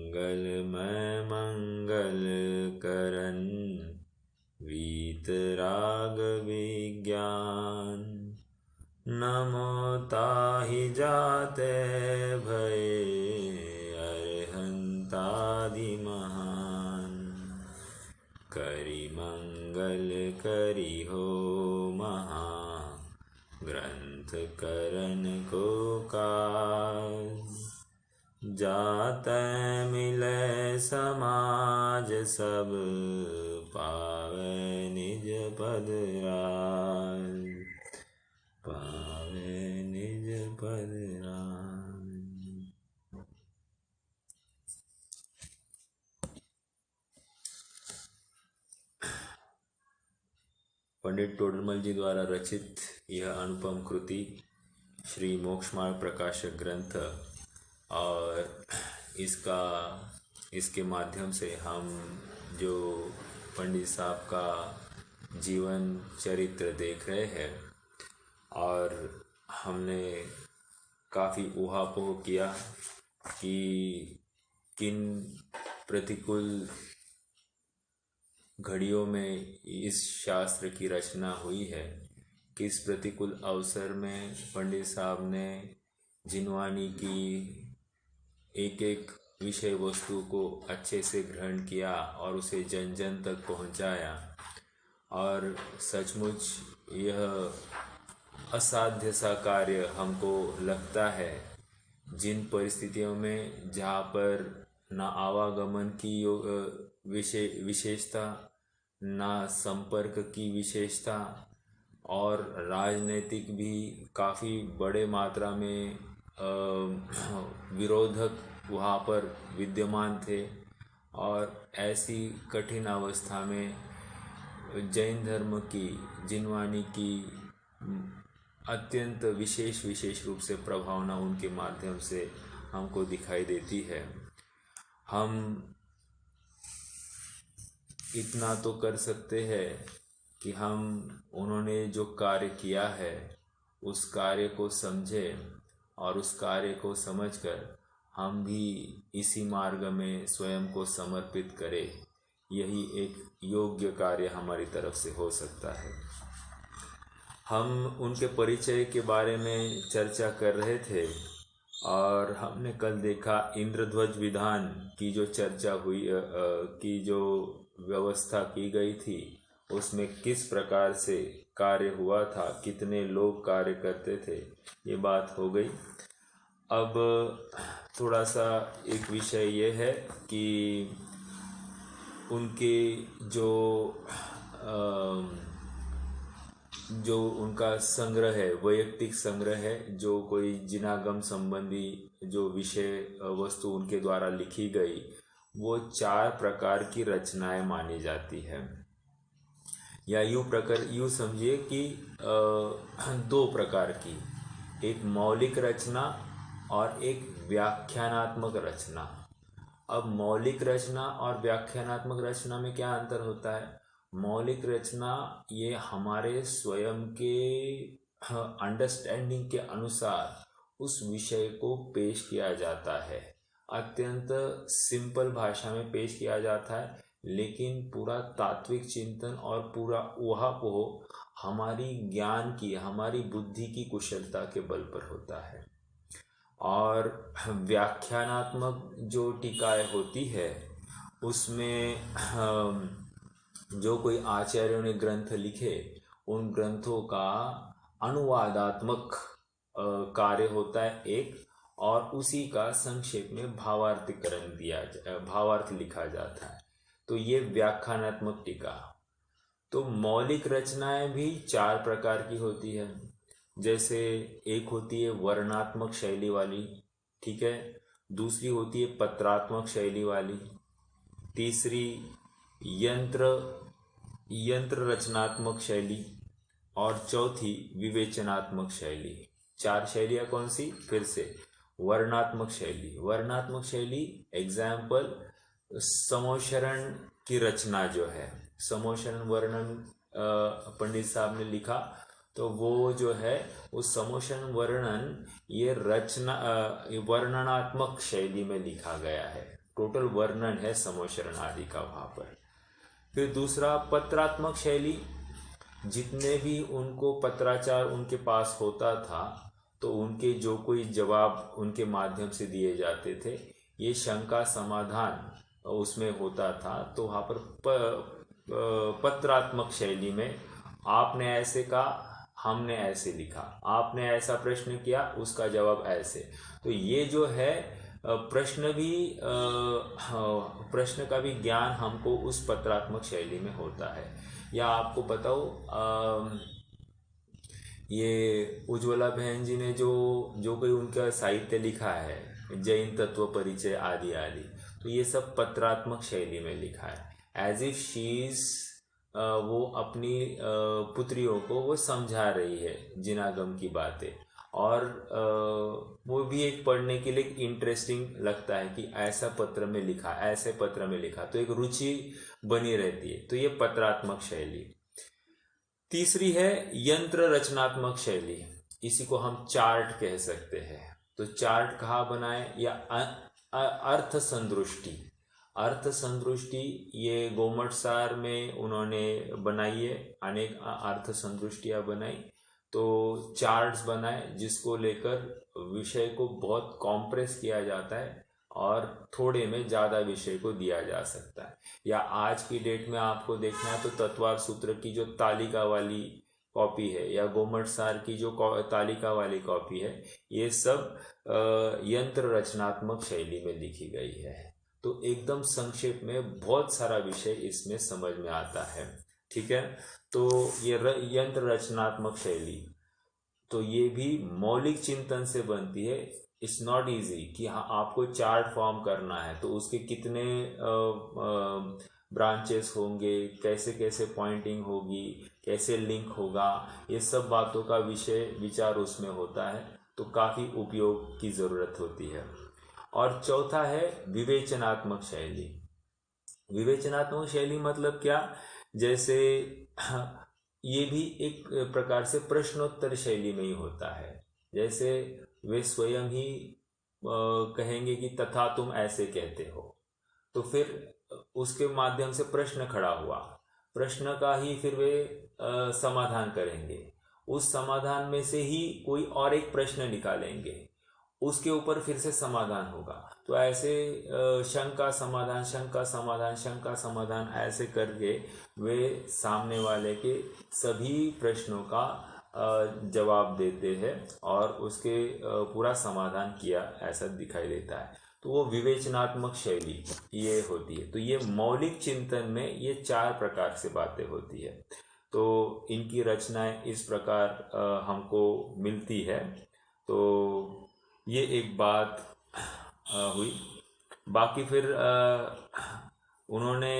मंगलमय मंगल करन वीतराग विज्ञान। नमो ताहि जाते भये अरहंतादि महान। करि मंगल करि हो महा ग्रंथ करन को काज। जातै मिलै समाज सब पावै निज पद राज। पावै निज पद राज। पंडित टोडरमल जी द्वारा रचित यह अनुपम कृति श्री मोक्षमार्ग प्रकाशक ग्रंथ, और इसके माध्यम से हम जो पंडित साहब का जीवन चरित्र देख रहे हैं, और हमने काफ़ी ऊहापोह किया कि किन प्रतिकूल घड़ियों में इस शास्त्र की रचना हुई है, किस प्रतिकूल अवसर में पंडित साहब ने जिनवानी की एक एक विषय वस्तु को अच्छे से ग्रहण किया और उसे जन जन तक पहुंचाया। और सचमुच यह असाध्य सा कार्य हमको लगता है। जिन परिस्थितियों में जहाँ पर ना आवागमन की विशेषता, ना संपर्क की विशेषता, और राजनीतिक भी काफ़ी बड़े मात्रा में विरोधक वहाँ पर विद्यमान थे, और ऐसी कठिन अवस्था में जैन धर्म की जिनवानी की अत्यंत विशेष रूप से प्रभावना उनके माध्यम से हमको दिखाई देती है। हम इतना तो कर सकते हैं कि हम उन्होंने जो कार्य किया है उस कार्य को समझें, और उस कार्य को समझकर हम भी इसी मार्ग में स्वयं को समर्पित करें। यही एक योग्य कार्य हमारी तरफ से हो सकता है। हम उनके परिचय के बारे में चर्चा कर रहे थे, और हमने कल देखा इंद्रध्वज विधान की जो चर्चा हुई, की जो व्यवस्था की गई थी, उसमें किस प्रकार से कार्य हुआ था, कितने लोग कार्य करते थे, ये बात हो गई। अब थोड़ा सा एक विषय ये है कि उनके जो उनका संग्रह है, वैयक्तिक संग्रह है, जो कोई जिनागम संबंधी जो विषय वस्तु उनके द्वारा लिखी गई, वो 4 प्रकार की रचनाएं मानी जाती है। या यूँ समझिए कि 2 प्रकार की, एक मौलिक रचना और एक व्याख्यानात्मक रचना। अब मौलिक रचना और व्याख्यानात्मक रचना में क्या अंतर होता है? मौलिक रचना ये हमारे स्वयं के अंडरस्टैंडिंग के अनुसार उस विषय को पेश किया जाता है, अत्यंत सिंपल भाषा में पेश किया जाता है, लेकिन पूरा तात्विक चिंतन और पूरा ऊहापोह हमारी ज्ञान की, हमारी बुद्धि की कुशलता के बल पर होता है। और व्याख्यानात्मक जो टीकाएं होती है, उसमें जो कोई आचार्यों ने ग्रंथ लिखे, उन ग्रंथों का अनुवादात्मक कार्य होता है एक, और उसी का संक्षेप में भावार्थ लिखा जाता है। तो ये व्याख्यानात्मक टीका। तो मौलिक रचनाएं भी 4 प्रकार की होती है। जैसे एक होती है वर्णात्मक शैली वाली, ठीक है, दूसरी होती है पत्रात्मक शैली वाली, तीसरी यंत्र रचनात्मक शैली, और चौथी विवेचनात्मक शैली। 4 शैलियां कौन सी? फिर से वर्णात्मक शैली एग्जाम्पल समोशरण की रचना जो है, समोशरण वर्णन पंडित साहब ने लिखा, तो वो जो है उस समोशरण वर्णन ये रचना वर्णनात्मक शैली में लिखा गया है। टोटल वर्णन है समोशरण आदि का वहाँ पर। फिर दूसरा पत्रात्मक शैली, जितने भी उनको पत्राचार उनके पास होता था तो उनके जो कोई जवाब उनके माध्यम से दिए जाते थे, ये शंका समाधान उसमें होता था। तो वहाँ पर पत्रात्मक शैली में आपने ऐसे कहा, हमने ऐसे लिखा, आपने ऐसा प्रश्न किया, उसका जवाब ऐसे। तो ये जो है प्रश्न का भी ज्ञान हमको उस पत्रात्मक शैली में होता है। या आपको बताओ, ये उज्ज्वला बहन जी ने जो कोई उनका साहित्य लिखा है, जैन तत्व परिचय आदि आदि, तो ये सब पत्रात्मक शैली में लिखा है। एज इफ शी इज वो अपनी पुत्रियों को वो समझा रही है जिनागम की बातें, और वो भी एक पढ़ने के लिए इंटरेस्टिंग लगता है कि ऐसा पत्र में लिखा, ऐसे पत्र में लिखा, तो एक रुचि बनी रहती है। तो ये पत्रात्मक शैली। तीसरी है यंत्र रचनात्मक शैली, इसी को हम चार्ट कह सकते हैं। तो चार्ट कहाँ बनाए, या अर्थ संदृष्टि। अर्थ संदृष्टि ये गोमटसार में उन्होंने बनाई है, अनेक अर्थ संदृष्टियाँ बनाई। तो चार्ट्स बनाए जिसको लेकर विषय को बहुत कॉम्प्रेस किया जाता है और थोड़े में ज़्यादा विषय को दिया जा सकता है। या आज की डेट में आपको देखना है तो तत्वार सूत्र की जो तालिका वाली कॉपी है या गोमटसार की जो तालिका वाली कॉपी है, ये सब यंत्र रचनात्मक शैली में लिखी गई है। तो एकदम संक्षेप में बहुत सारा विषय इसमें समझ में आता है। ठीक है, तो ये यंत्र रचनात्मक शैली, तो ये भी मौलिक चिंतन से बनती है। इट्स नॉट इजी कि हाँ आपको चार्ट फॉर्म करना है तो उसके कितने ब्रांचेस होंगे, कैसे कैसे पॉइंटिंग होगी, कैसे लिंक होगा, ये सब बातों का विचार उसमें होता है। तो काफ़ी उपयोग की ज़रूरत होती है। और चौथा है विवेचनात्मक शैली। विवेचनात्मक शैली मतलब क्या, जैसे ये भी एक प्रकार से प्रश्नोत्तर शैली में ही होता है। जैसे वे स्वयं ही कहेंगे कि तथा तुम ऐसे कहते हो, तो फिर उसके माध्यम से प्रश्न खड़ा हुआ, प्रश्न का ही फिर वे समाधान करेंगे। उस समाधान में से ही कोई और एक प्रश्न निकालेंगे, उसके ऊपर फिर से समाधान होगा। तो ऐसे शंका समाधान, शंका समाधान, शंका समाधान ऐसे करके वे सामने वाले के सभी प्रश्नों का जवाब देते हैं और उसके पूरा समाधान किया ऐसा दिखाई देता है। तो वो विवेचनात्मक शैली ये होती है। तो ये मौलिक चिंतन में ये 4 प्रकार से बातें होती है। तो इनकी रचनाएं इस प्रकार हमको मिलती है। तो ये एक बात हुई। बाकी फिर उन्होंने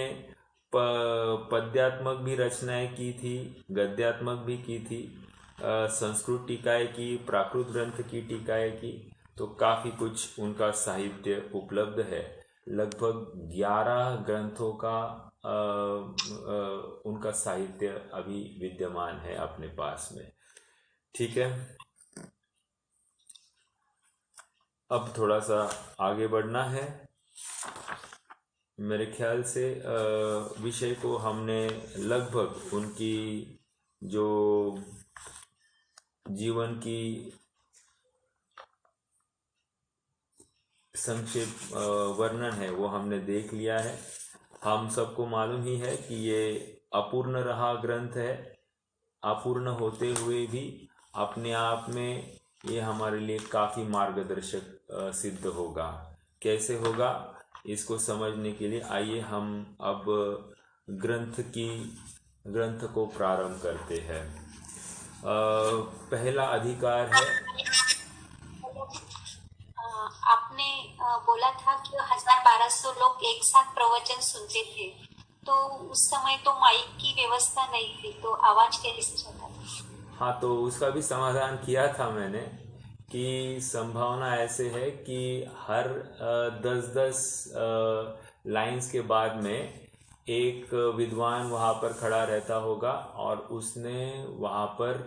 पद्यात्मक भी रचनाएं की थी, गद्यात्मक भी की थी, संस्कृत टीकाएं की, प्राकृत ग्रंथ की टीकाएं की। तो काफ़ी कुछ उनका साहित्य उपलब्ध है। लगभग 11 ग्रंथों का उनका साहित्य अभी विद्यमान है अपने पास में। ठीक है, अब थोड़ा सा आगे बढ़ना है। मेरे ख्याल से विषय को हमने लगभग उनकी जो जीवन की संक्षेप वर्णन है वो हमने देख लिया है। हम सबको मालूम ही है कि ये अपूर्ण रहा ग्रंथ है। अपूर्ण होते हुए भी अपने आप में ये हमारे लिए काफ़ी मार्गदर्शक सिद्ध होगा। कैसे होगा, इसको समझने के लिए आइए हम अब ग्रंथ को प्रारंभ करते हैं। पहला अधिकार है। आपने बोला था कि 1200 लोग एक साथ प्रवचन सुनते थे, तो उस समय तो माइक की व्यवस्था नहीं थी, तो आवाज कैसे चलता था? हाँ, तो उसका भी समाधान किया था मैंने कि संभावना ऐसे है कि हर 10-10 लाइंस के बाद में एक विद्वान वहाँ पर खड़ा रहता होगा और उसने वहाँ पर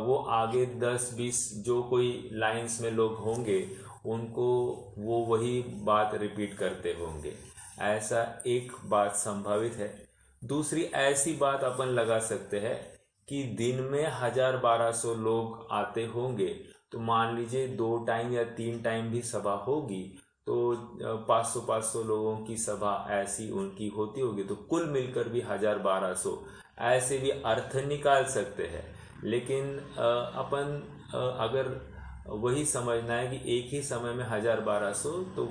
वो आगे 10-20 जो कोई लाइंस में लोग होंगे उनको वो वही बात रिपीट करते होंगे। ऐसा एक बात संभावित है। दूसरी ऐसी बात अपन लगा सकते हैं कि दिन में 1000-1200 लोग आते होंगे, तो मान लीजिए 2 टाइम या 3 टाइम भी सभा होगी, तो 500-500 लोगों की सभा ऐसी उनकी होती होगी, तो कुल मिलकर भी 1000-1200 ऐसे भी अर्थ निकाल सकते हैं। लेकिन अपन अगर वही समझना है कि एक ही समय में 1000-1200, तो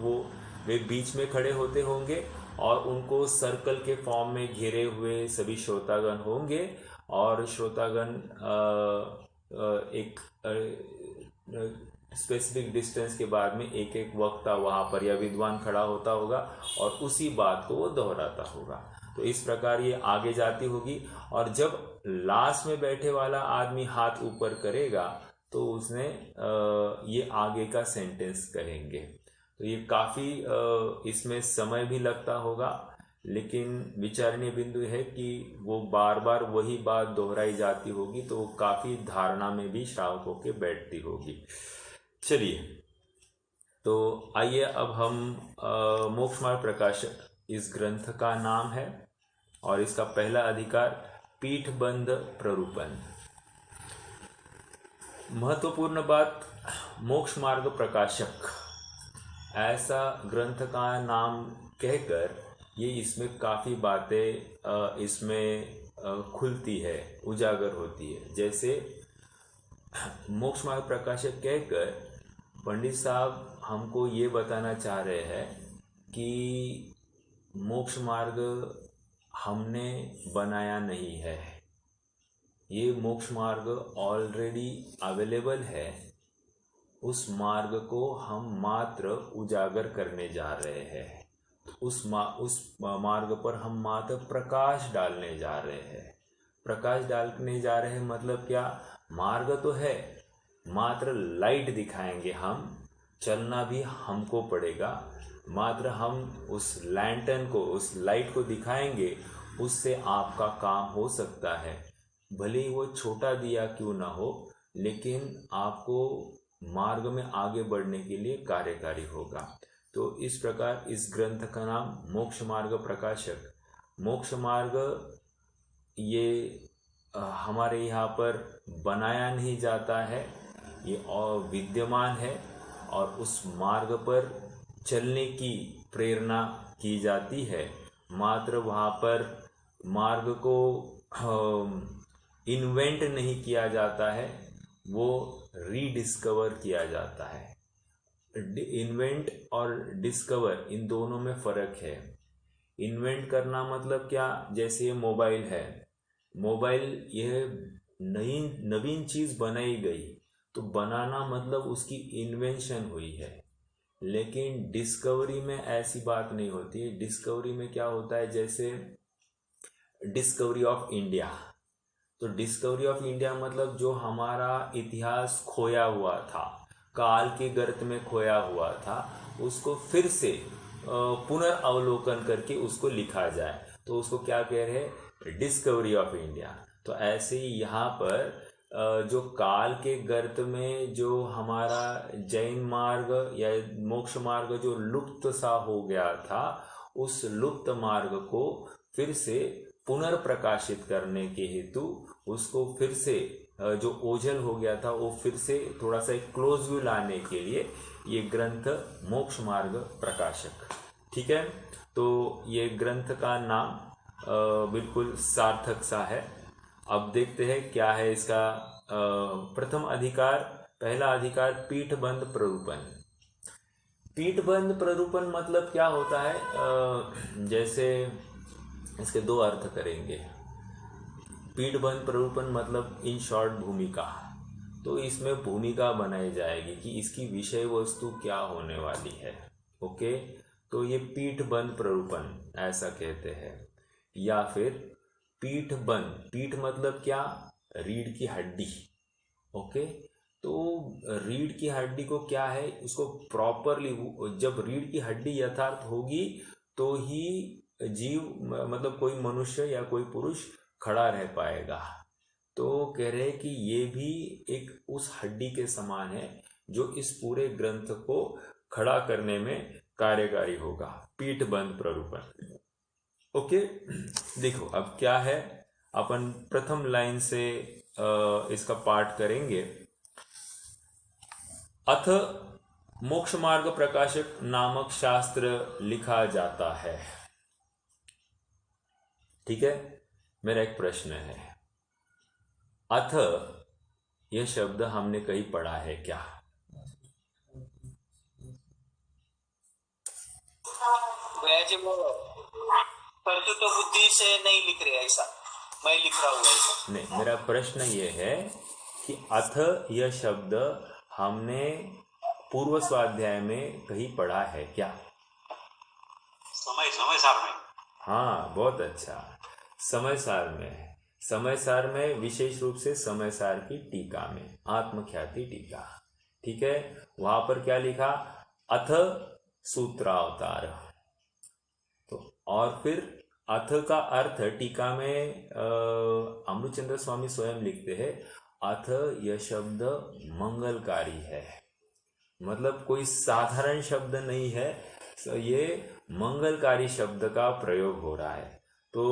वे बीच में खड़े होते होंगे और उनको सर्कल के फॉर्म में घेरे हुए सभी श्रोतागण होंगे, और श्रोतागण एक स्पेसिफिक डिस्टेंस के बाद में एक एक वक्ता वहाँ पर या विद्वान खड़ा होता होगा और उसी बात को वो दोहराता होगा। तो इस प्रकार ये आगे जाती होगी, और जब लास्ट में बैठे वाला आदमी हाथ ऊपर करेगा तो उसने ये आगे का सेंटेंस कहेंगे। तो ये काफ़ी इसमें समय भी लगता होगा, लेकिन विचारणीय बिंदु है कि वो बार बार वही बात दोहराई जाती होगी, तो वो काफ़ी धारणा में भी श्रावकों के बैठती होगी। चलिए, तो आइए अब हम मोक्षमार्ग प्रकाशक इस ग्रंथ का नाम है, और इसका पहला अधिकार पीठबंध प्ररूपण। महत्वपूर्ण बात, मोक्ष मार्ग प्रकाशक ऐसा ग्रंथ का नाम कहकर ये इसमें काफ़ी बातें इसमें खुलती है, उजागर होती है। जैसे मोक्ष मार्ग प्रकाशक कहकर पंडित साहब हमको ये बताना चाह रहे हैं कि मोक्ष मार्ग हमने बनाया नहीं है, ये मोक्ष मार्ग ऑलरेडी अवेलेबल है। उस मार्ग को हम मात्र उजागर करने जा रहे हैं, उस मार्ग पर हम मात्र प्रकाश डालने जा रहे हैं। प्रकाश डालने जा रहे हैं मतलब क्या? मार्ग तो है, मात्र लाइट दिखाएंगे हम, चलना भी हमको पड़ेगा, मात्र हम उस लैंटर्न को, उस लाइट को दिखाएंगे, उससे आपका काम हो सकता है। भले ही वो छोटा दिया क्यों ना हो, लेकिन आपको मार्ग में आगे बढ़ने के लिए कार्यकारी होगा। तो इस प्रकार इस ग्रंथ का नाम मोक्ष मार्ग प्रकाशक। मोक्ष मार्ग ये हमारे यहाँ पर बनाया नहीं जाता है, ये और विद्यमान है, और उस मार्ग पर चलने की प्रेरणा की जाती है। मात्र वहाँ पर मार्ग को इन्वेंट नहीं किया जाता है, वो रीडिस्कवर किया जाता है। इन्वेंट और डिस्कवर, इन दोनों में फ़र्क है। इन्वेंट करना मतलब क्या? जैसे ये मोबाइल है, मोबाइल यह नवीन चीज़ बनाई गई, तो बनाना मतलब उसकी इन्वेंशन हुई है। लेकिन डिस्कवरी में ऐसी बात नहीं होती है। डिस्कवरी में क्या होता है, जैसे डिस्कवरी ऑफ इंडिया, तो डिस्कवरी ऑफ इंडिया मतलब जो हमारा इतिहास खोया हुआ था, काल के गर्त में खोया हुआ था, उसको फिर से पुनर्अवलोकन करके उसको लिखा जाए, तो उसको क्या कह रहे हैं? Discovery of India. तो ऐसे ही यहाँ पर जो काल के गर्त में जो हमारा जैन मार्ग या मोक्ष मार्ग जो लुप्त सा हो गया था, उस लुप्त मार्ग को फिर से पुनर्प्रकाशित करने के हेतु उसको फिर से जो ओझल हो गया था वो फिर से थोड़ा सा एक क्लोज व्यू लाने के लिए ये ग्रंथ मोक्ष मार्ग प्रकाशक। ठीक है, तो ये ग्रंथ का नाम बिल्कुल सार्थक सा है। अब देखते हैं क्या है इसका प्रथम अधिकार। पहला अधिकार पीठबंध प्ररूपण। पीठबंध प्ररूपण मतलब क्या होता है? जैसे इसके दो अर्थ करेंगे। पीठबंध प्ररूपण मतलब इन शॉर्ट भूमिका, तो इसमें भूमिका बनाई जाएगी कि इसकी विषय वस्तु क्या होने वाली है। ओके, तो ये पीठबंध प्ररूपण ऐसा कहते हैं। या फिर पीठबंध, पीठ मतलब क्या? रीढ़ की हड्डी। ओके, तो रीढ़ की हड्डी को क्या है, उसको प्रॉपरली, जब रीढ़ की हड्डी यथार्थ होगी तो ही जीव मतलब कोई मनुष्य या कोई पुरुष खड़ा रह पाएगा। तो कह रहे हैं कि ये भी एक उस हड्डी के समान है जो इस पूरे ग्रंथ को खड़ा करने में कार्यकारी होगा। पीठबंध प्ररूपण। ओके, देखो अब क्या है, अपन प्रथम लाइन से इसका पाठ करेंगे। अथ मोक्ष मार्ग प्रकाशक नामक शास्त्र लिखा जाता है। ठीक है, मेरा एक प्रश्न है, अथ यह शब्द हमने कहीं पढ़ा है क्या? कर्तृत्व बुद्धि से नहीं लिख रहे, ऐसा मैं लिख रहा हूँ ऐसा नहीं, मेरा प्रश्न ये है कि अथ यह शब्द हमने पूर्व स्वाध्याय में कहीं पढ़ा है क्या? समय सार में। हाँ, बहुत अच्छा, समय सार में। समय सार में, विशेष रूप से समय सार की टीका में, आत्मख्याति टीका। ठीक है, वहां पर क्या लिखा? अथ सूत्रावतार। तो और फिर अथ का अर्थ टीका में अमृतचंद्र स्वामी स्वयं लिखते हैं, अथ यह शब्द मंगलकारी है। मतलब कोई साधारण शब्द नहीं है, ये मंगलकारी शब्द का प्रयोग हो रहा है। तो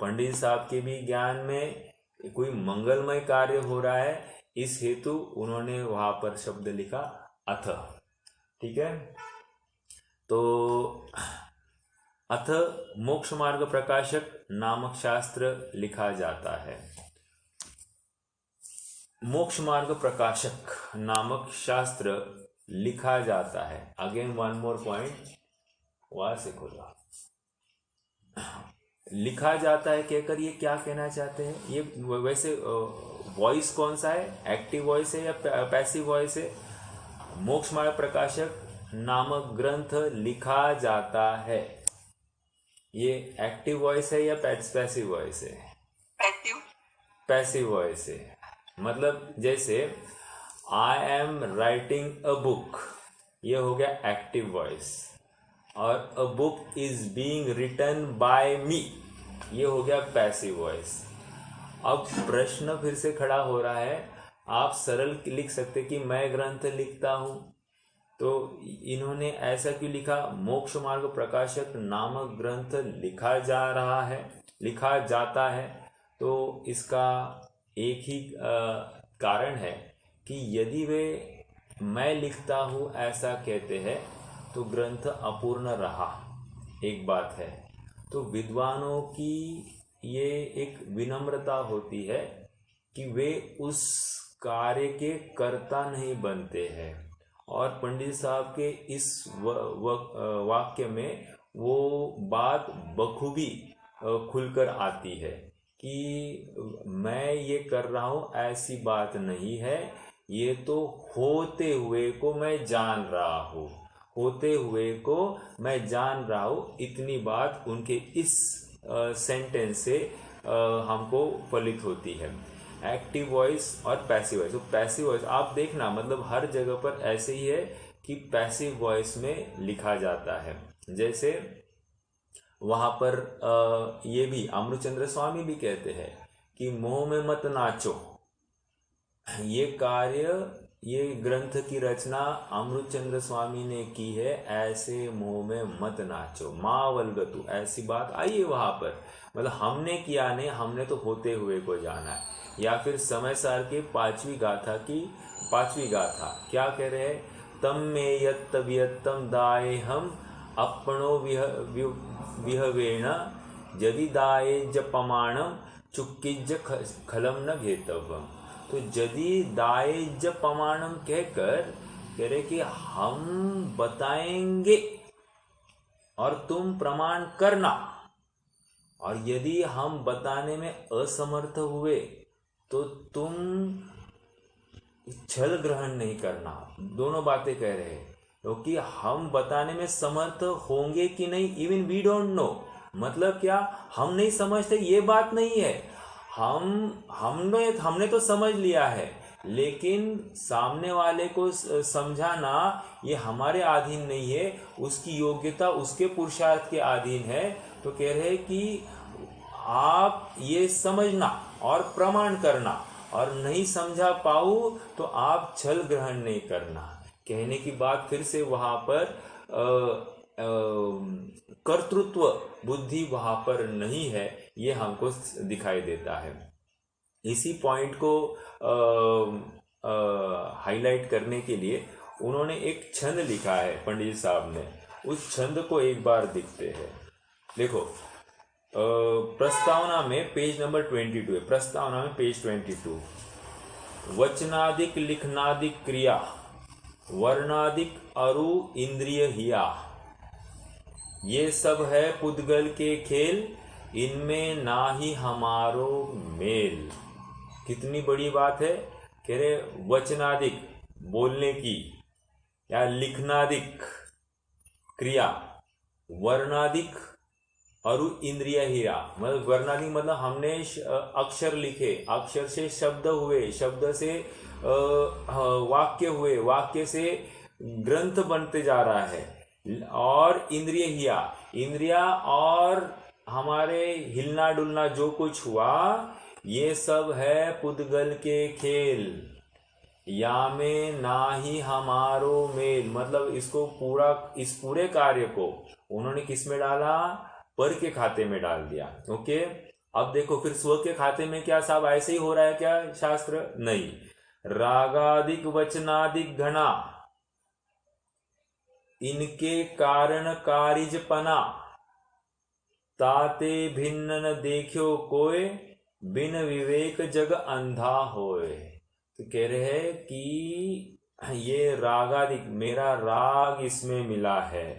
पंडित साहब के भी ज्ञान में कोई मंगलमय कार्य हो रहा है, इस हेतु उन्होंने वहां पर शब्द लिखा अथ। ठीक है, तो अथ मोक्ष मार्ग प्रकाशक नामक शास्त्र लिखा जाता है। मोक्ष मार्ग प्रकाशक नामक शास्त्र लिखा जाता है। अगेन वन मोर पॉइंट, वहां से खोला। लिखा जाता है कहकर ये क्या कहना चाहते हैं? ये वैसे वॉइस कौन सा है, एक्टिव वॉइस है या पैसिव वॉइस है? मोक्ष मार्ग प्रकाशक नामक ग्रंथ लिखा जाता है, ये एक्टिव वॉइस है या पैसिव वॉइस है? पैसिव वॉइस है। मतलब जैसे I am writing a book, ये हो गया एक्टिव वॉइस, और a book is being written by me, ये हो गया पैसिव वॉइस। अब प्रश्न फिर से खड़ा हो रहा है, आप सरल लिख सकते कि मैं ग्रंथ लिखता हूं, तो इन्होंने ऐसा क्यों लिखा? मोक्ष मार्ग प्रकाशक नामक ग्रंथ लिखा जा रहा है, लिखा जाता है। तो इसका एक ही कारण है कि यदि वे मैं लिखता हूं ऐसा कहते हैं तो ग्रंथ अपूर्ण रहा, एक बात है। तो विद्वानों की ये एक विनम्रता होती है कि वे उस कार्य के कर्ता नहीं बनते हैं, और पंडित साहब के इस वाक्य में वो बात बखूबी खुलकर आती है कि मैं ये कर रहा हूं ऐसी बात नहीं है, ये तो होते हुए को मैं जान रहा हूं, होते हुए को मैं जान रहा हूं, इतनी बात उनके इस सेंटेंस से हमको फलित होती है। एक्टिव वॉइस और पैसिव वॉइस। तो पैसिव वॉइस आप देखना, मतलब हर जगह पर ऐसे ही है कि पैसिव वॉइस में लिखा जाता है। जैसे वहां पर ये भी अमृतचंद्र स्वामी भी कहते हैं कि मोह में मत नाचो। ये कार्य, ये ग्रंथ की रचना अमृतचंद्र स्वामी ने की है, ऐसे मोह में मत नाचो, मावलगतु, ऐसी बात आई है वहां पर। मतलब हमने किया नहीं, हमने तो होते हुए को जाना है। या फिर समय सार के पांचवी गाथा क्या कह रहे हैं? तम में यत्तम दाये हम अपनो विहवेण यदि दाये जपमाणम चुक्किज खलम न घेतव्यम। तो यदि दाये जपमाणम कहकर कह रहे कि हम बताएंगे और तुम प्रमाण करना, और यदि हम बताने में असमर्थ हुए तो तुम छल ग्रहण नहीं करना। दोनों बातें कह रहे हैं, क्योंकि हम बताने में समर्थ होंगे कि नहीं, इवन वी डोंट नो। मतलब क्या, हम नहीं समझते ये बात नहीं है, हमने तो समझ लिया है, लेकिन सामने वाले को समझाना ये हमारे अधीन नहीं है, उसकी योग्यता उसके पुरुषार्थ के अधीन है। तो कह रहे कि आप ये समझना और प्रमाण करना, और नहीं समझा पाऊं तो आप छल ग्रहण नहीं करना। कहने की बात फिर से वहां पर कर्तृत्व बुद्धि वहां पर नहीं है, ये हमको दिखाई देता है। इसी पॉइंट को हाईलाइट करने के लिए उन्होंने एक छंद लिखा है पंडित साहब ने। उस छंद को एक बार देखते हैं। देखो, प्रस्तावना में पेज नंबर 22 है। प्रस्तावना में पेज 22, वचनादिक लिखनादिक क्रिया वर्णादिक अरु इंद्रिय हिया, ये सब है पुद्गल के खेल, इनमें ना ही हमारो मेल। कितनी बड़ी बात है। कह रहे वचनादिक बोलने की या लिखनादिक क्रिया, वर्णादिक अरु इंद्रिय हीरा, मतलब वर्णादि मतलब हमने अक्षर लिखे, अक्षर से शब्द हुए, शब्द से वाक्य हुए, वाक्य से ग्रंथ बनते जा रहा है। और इंद्रिय हिया, इंद्रिया और हमारे हिलना डुलना जो कुछ हुआ, ये सब है पुद्गल के खेल, या में ना ही हमारो मेल। मतलब इसको पूरा, इस पूरे कार्य को उन्होंने किस में डाला, पर के खाते में डाल दिया। ओके, अब देखो फिर स्व के खाते में क्या साहब ऐसे ही हो रहा है क्या शास्त्र? नहीं। रागादिक वचनादिक घना, इनके कारण कारिजपना, ताते भिन्न न देखो कोय, बिन विवेक जग अंधा होए। तो कह रहे हैं कि ये रागादिक, मेरा राग इसमें मिला है,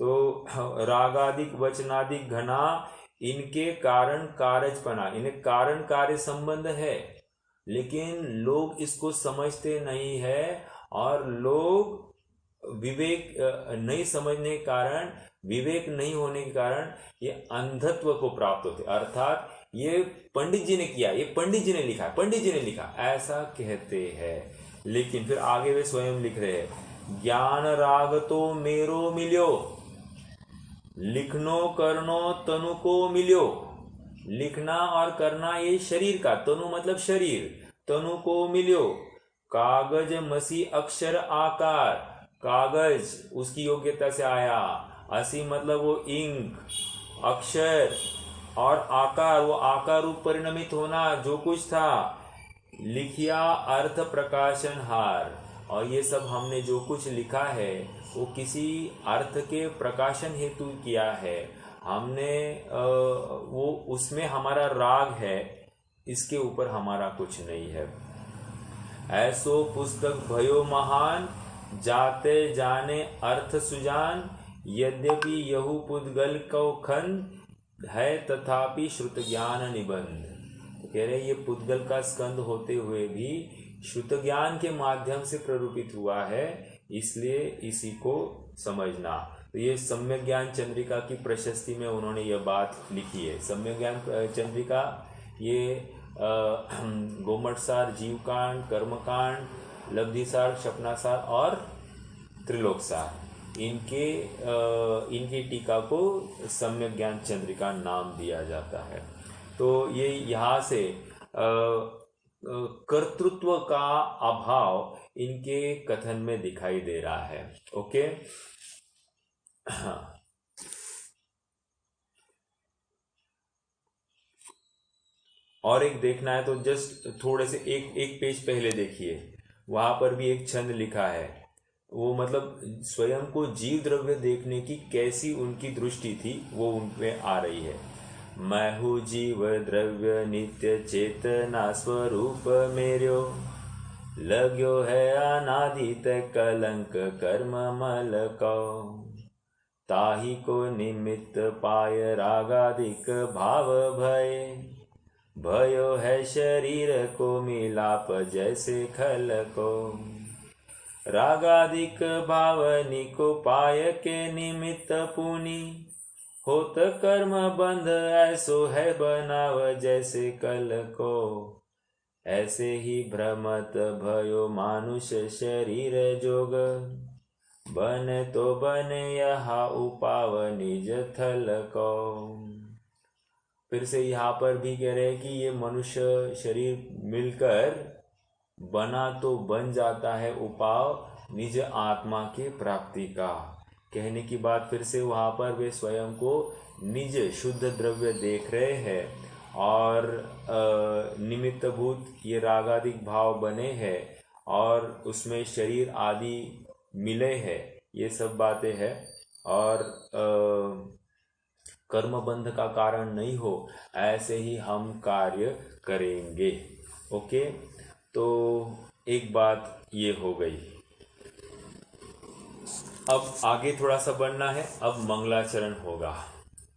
तो रागादिक वचनादिक घना, इनके कारण कारजपना, इन्हें कारण कार्य संबंध है, लेकिन लोग इसको समझते नहीं है। और लोग विवेक नहीं समझने के कारण, विवेक नहीं होने के कारण ये अंधत्व को प्राप्त होते। अर्थात ये पंडित जी ने किया, ये पंडित जी ने लिखा, पंडित जी ने लिखा, ऐसा कहते हैं। लेकिन फिर आगे वे स्वयं लिख रहे हैं, ज्ञान राग तो मेरो मिल्यो, लिखनो करनो तनु को मिल्यो। लिखना और करना ये शरीर का, तनु मतलब शरीर, तनु को मिल्यो। कागज मसी अक्षर आकार, कागज उसकी योग्यता से आया, असी मतलब वो इंक, अक्षर, और आकार वो आकार रूप परिणमित होना, जो कुछ था। लिखिया अर्थ प्रकाशन हार, और ये सब हमने जो कुछ लिखा है वो किसी अर्थ के प्रकाशन हेतु किया है। हमने वो उसमें हमारा राग है, इसके ऊपर हमारा कुछ नहीं है। ऐसो पुस्तक भयो महान, जाते जाने अर्थ सुजान, यद्यपि यहु पुद्गल को खंड है, तथापि श्रुत ज्ञान निबंध। कह रहे ये पुद्गल का स्कंद होते हुए भी श्रुत ज्ञान के माध्यम से प्ररूपित हुआ है, इसलिए इसी को समझना। तो ये सम्यक ज्ञान चंद्रिका की प्रशस्ति में उन्होंने ये बात लिखी है। सम्यक ज्ञान चंद्रिका ये गोमटसार, जीवकांड, कर्मकांड, लब्धिसार, स्वप्नासार और त्रिलोकसार, इनकी टीका को सम्यक ज्ञान चंद्रिका नाम दिया जाता है। तो ये यहाँ से कर्तृत्व का अभाव इनके कथन में दिखाई दे रहा है। ओके, और एक देखना है तो जस्ट थोड़े से एक पेज पहले देखिए, वहां पर भी एक छंद लिखा है। वो मतलब स्वयं को जीव द्रव्य देखने की कैसी उनकी दृष्टि थी वो उनमें आ रही है। मैं हूँ जीव द्रव्य नित्य चेतना स्वरूप मेर्यो, लग्यो है अनादित कलंक कर्म मल को, ताही को निमित्त पाय रागादिक भाव भय, भयो है शरीर को मिलाप जैसे खल को, रागादिक भावनी को पाय के निमित्त पुनि, होत कर्म बंध ऐसो है बनाव जैसे कल को, ऐसे ही भ्रमत भयो मानुष शरीर जोग, बने तो बने यहाँ उपाव निज थल को। फिर से यहाँ पर भी कह रहे हैं कि ये मनुष्य शरीर मिलकर बना तो बन जाता है उपाव, निज आत्मा के प्राप्ति का। कहने की बात फिर से, वहाँ पर वे स्वयं को निज शुद्ध द्रव्य देख रहे हैं और निमित्तभूत ये रागादिक भाव बने हैं और उसमें शरीर आदि मिले हैं, ये सब बातें हैं और कर्म बंध का कारण नहीं हो, ऐसे ही हम कार्य करेंगे। ओके, तो एक बात ये हो गई। अब आगे थोड़ा सा बढ़ना है। अब मंगलाचरण होगा।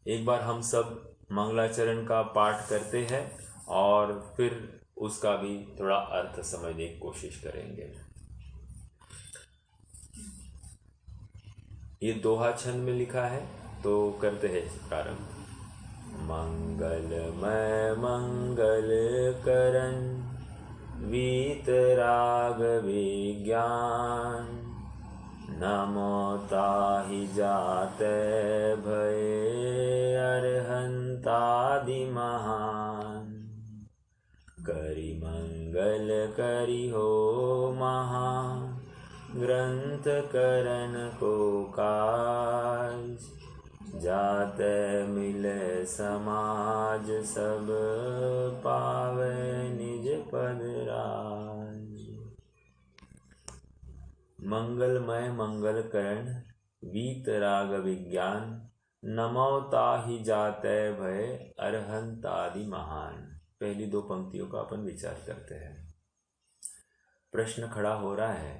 एक बार हम सब मंगलाचरण का पाठ करते हैं और फिर उसका भी थोड़ा अर्थ समझने की कोशिश करेंगे। ये दोहा छंद में लिखा है, तो करते हैं प्रारंभ। मंगलमय मंगल करण वीतराग विज्ञान, नमो ताहि जाते भय अरहंतादि महान। करि मंगल करि हो महा, ग्रंथ करन को काज। जाते मिले समाज सब, पावे निज पद राज। मंगलमय मंगल करण वीतराग विज्ञान, नमो ताहि जाते भय अरहंत आदि महान। पहली दो पंक्तियों का अपन विचार करते हैं। प्रश्न खड़ा हो रहा है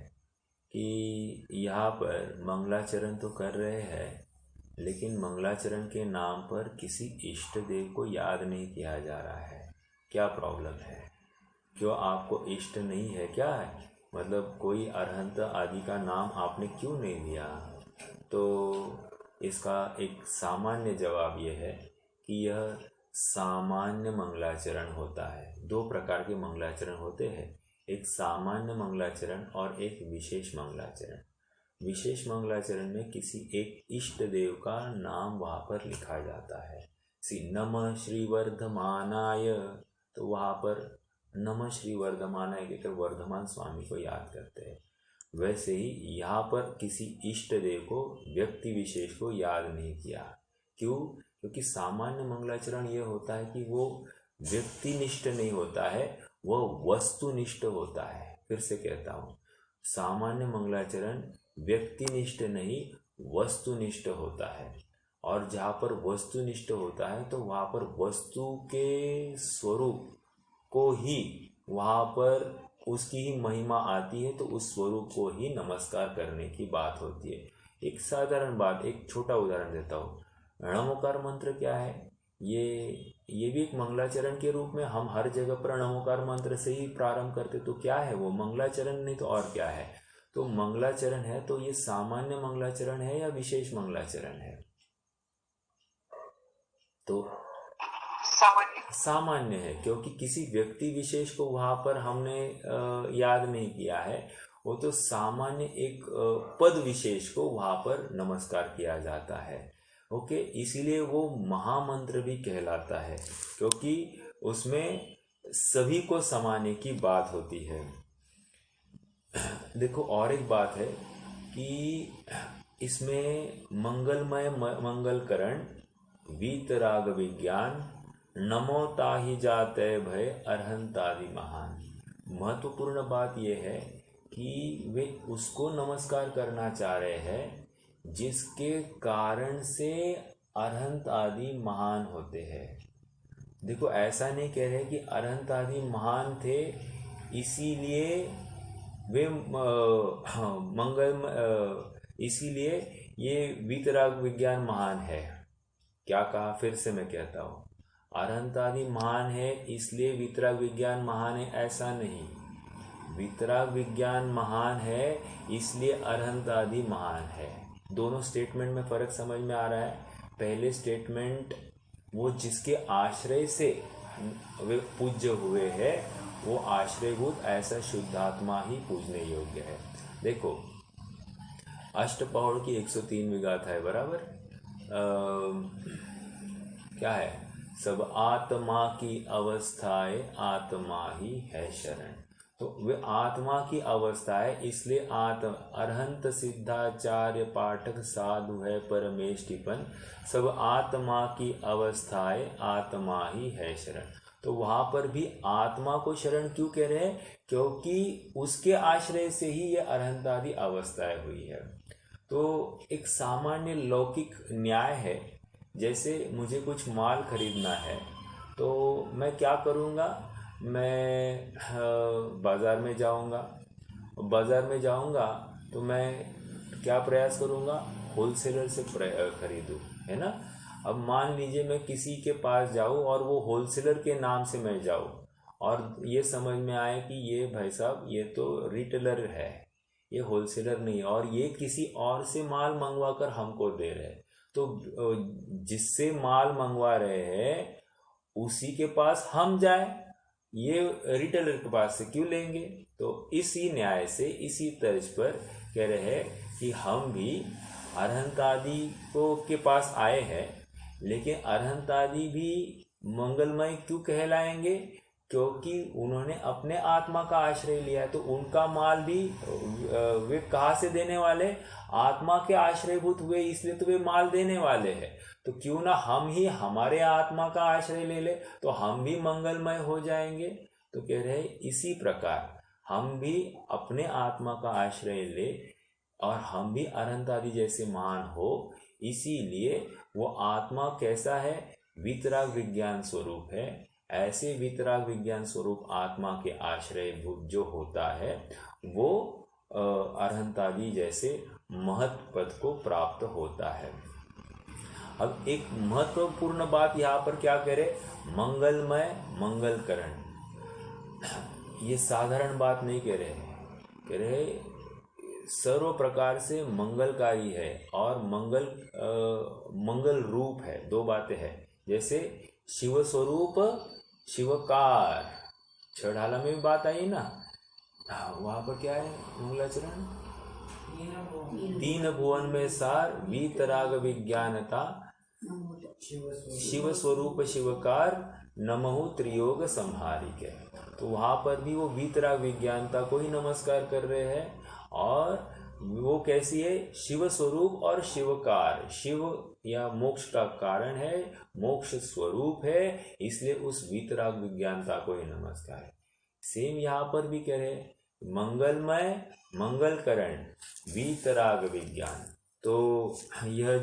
कि यहाँ पर मंगलाचरण तो कर रहे हैं, लेकिन मंगलाचरण के नाम पर किसी इष्ट देव को याद नहीं किया जा रहा है। क्या प्रॉब्लम है? क्यों आपको इष्ट नहीं है? क्या है मतलब कोई अरहंत आदि का नाम आपने क्यों नहीं लिया? तो इसका एक सामान्य जवाब यह है कि यह सामान्य मंगलाचरण होता है। दो प्रकार के मंगलाचरण होते हैं, एक सामान्य मंगलाचरण और एक विशेष मंगलाचरण। विशेष मंगलाचरण में किसी एक इष्ट देव का नाम वहाँ पर लिखा जाता है। नमः श्री वर्धमानाय, तो वहाँ पर नमः श्री वर्धमानाय कहकर वर्धमान स्वामी को याद करते हैं। वैसे ही यहाँ पर किसी इष्ट देव को, व्यक्ति विशेष को याद नहीं किया। क्यों? क्योंकि सामान्य मंगलाचरण ये होता है कि वो व्यक्तिनिष्ठ नहीं होता है, वह वस्तुनिष्ठ होता है। फिर से कहता हूँ, सामान्य मंगलाचरण व्यक्तिनिष्ठ नहीं वस्तुनिष्ठ होता है। और जहाँ पर वस्तुनिष्ठ होता है तो वहाँ पर वस्तु के स्वरूप को ही, वहाँ पर उसकी ही महिमा आती है, तो उस स्वरूप को ही नमस्कार करने की बात होती है। एक साधारण बात, एक छोटा उदाहरण देता हूँ। णमोकार मंत्र क्या है? ये भी एक मंगलाचरण के रूप में हम हर जगह पर णमोकार मंत्र से ही प्रारंभ करते, तो क्या है वो? मंगलाचरण नहीं तो और क्या है? तो मंगलाचरण है, तो ये सामान्य मंगलाचरण है या विशेष मंगलाचरण है? तो सामान्य है, क्योंकि किसी व्यक्ति विशेष को वहां पर हमने याद नहीं किया है। वो तो सामान्य एक पद विशेष को वहां पर नमस्कार किया जाता है। ओके, इसीलिए वो महामंत्र भी कहलाता है, क्योंकि उसमें सभी को समाने की बात होती है। देखो, और एक बात है कि इसमें मंगलमय मंगलकरण वीतराग विज्ञान, नमो ताहि जाते भय अरहंतादि महान। महत्वपूर्ण बात यह है कि वे उसको नमस्कार करना चाह रहे हैं जिसके कारण से अरहंत आदि महान होते हैं। देखो, ऐसा नहीं कह रहे कि अरहंत आदि महान थे इसीलिए वे इसीलिए ये वीतराग विज्ञान महान है। क्या कहा? फिर से मैं कहता हूँ, अरहंत आदि महान है इसलिए वीतराग विज्ञान महान है, ऐसा नहीं। वीतराग विज्ञान महान है इसलिए अरहंत आदि महान है। दोनों स्टेटमेंट में फर्क समझ में आ रहा है? पहले स्टेटमेंट वो जिसके आश्रय से वे पूज्य हुए हैं, वो आश्रयभूत ऐसा शुद्धात्मा ही पूजने योग्य है। देखो, अष्टपौड़ की 103 विगाथा है, बराबर। क्या है? सब आत्मा की अवस्थाएं आत्मा ही है शरण। तो वे आत्मा की अवस्था है, इसलिए अरहंत सिद्धाचार्य पाठक साधु है परमेष्टिपन, सब आत्मा की अवस्थाएं आत्मा ही है शरण। तो वहां पर भी आत्मा को शरण क्यों कह रहे हैं? क्योंकि उसके आश्रय से ही ये अरहंत आदि अवस्थाएं हुई है। तो एक सामान्य लौकिक न्याय है, जैसे मुझे कुछ माल खरीदना है तो मैं क्या करूँगा, मैं बाज़ार में जाऊँगा। बाज़ार में जाऊँगा तो मैं क्या प्रयास करूँगा, होलसेलर से खरीदूँ, है ना। अब मान लीजिए मैं किसी के पास जाऊँ और वो होलसेलर के नाम से मैं जाऊँ और ये समझ में आए कि ये भाई साहब ये तो रिटेलर है, ये होलसेलर नहीं, और ये किसी और से माल मंगवा कर हमको दे रहे हैं, तो जिससे माल मंगवा रहे हैं उसी के पास हम जाए, ये रिटेलर के पास से क्यों लेंगे? तो इसी न्याय से, इसी तर्ज पर कह रहे हैं कि हम भी अरहंत आदि को के पास आए हैं, लेकिन अरहंत आदि भी मंगलमय क्यों कहलाएंगे? क्योंकि उन्होंने अपने आत्मा का आश्रय लिया है, तो उनका माल भी वे कहाँ से देने वाले? आत्मा के आश्रयभूत हुए, इसलिए तो वे माल देने वाले हैं। तो क्यों ना हम ही हमारे आत्मा का आश्रय ले ले, तो हम भी मंगलमय हो जाएंगे। तो कह रहे हैं इसी प्रकार हम भी अपने आत्मा का आश्रय ले और हम भी अनंत आदि जैसे महान हो। इसीलिए वो आत्मा कैसा है? वितराग विज्ञान स्वरूप है। ऐसे वितराग विज्ञान स्वरूप आत्मा के आश्रय जो होता है वो अरहंत आदि जैसे महत् पद को प्राप्त होता है। अब एक महत्वपूर्ण बात यहाँ पर क्या कह रहे? मंगलमय, मंगलकरण। ये साधारण बात नहीं कह रहे, कह रहे सर्व प्रकार से मंगलकारी है और मंगल रूप है। दो बातें हैं, जैसे शिव स्वरूप, शिवकार, छठाला में भी बात आई ना, वहां पर क्या है मंगलाचरण? तीन भुवन में सार वीतराग विज्ञानता, शिव स्वरूप शिवकार, नमहु त्रियोग संहारिके। तो वहां पर भी वो वीतराग विज्ञानता को ही नमस्कार कर रहे हैं। और वो कैसी है? शिव स्वरूप और शिवकार। शिव या मोक्ष का कारण है, मोक्ष स्वरूप है, इसलिए उस वीतराग विज्ञानता को ही नमस्कार है। सेम यहाँ पर भी कह रहे मंगलमय, मंगलकरण, वीतराग विज्ञान। तो यह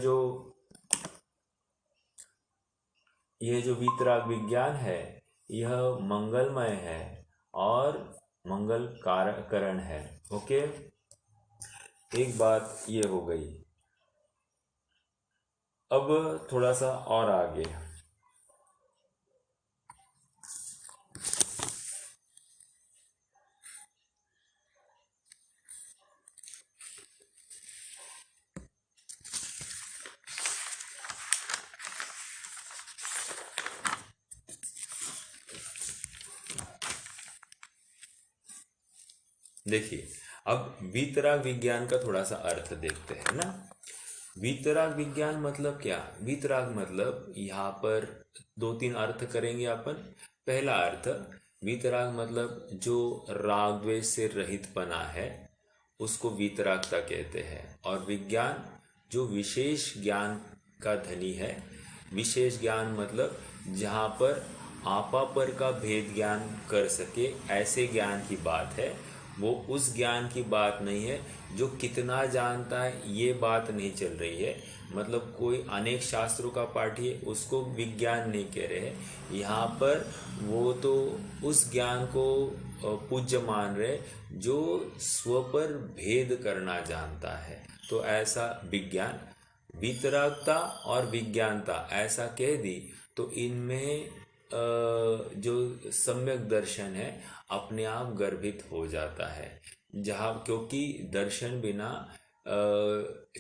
जो वीतराग विज्ञान है यह मंगलमय है और मंगल करण है। ओके, एक बात ये हो गई। अब थोड़ा सा और आगे, देखिए अब वीतराग विज्ञान का थोड़ा सा अर्थ देखते हैं ना। वीतराग विज्ञान मतलब क्या? वीतराग मतलब यहाँ पर दो तीन अर्थ करेंगे अपन। पहला अर्थ, वीतराग मतलब जो राग द्वेष से रहितपना है उसको वीतरागता कहते हैं। और विज्ञान जो विशेष ज्ञान का धनी है। विशेष ज्ञान मतलब जहाँ पर आपा पर का भेद ज्ञान कर सके, ऐसे ज्ञान की बात है। वो उस ज्ञान की बात नहीं है जो कितना जानता है ये बात नहीं चल रही है। मतलब कोई अनेक शास्त्रों का पाठी है उसको विज्ञान नहीं कह रहे हैं यहाँ पर। वो तो उस ज्ञान को पूज्य मान रहे जो स्व पर भेद करना जानता है। तो ऐसा विज्ञान, वितरागता और विज्ञानता ऐसा कह दी तो इनमें जो सम्यक दर्शन है अपने आप गर्भित हो जाता है। जहाँ क्योंकि दर्शन बिना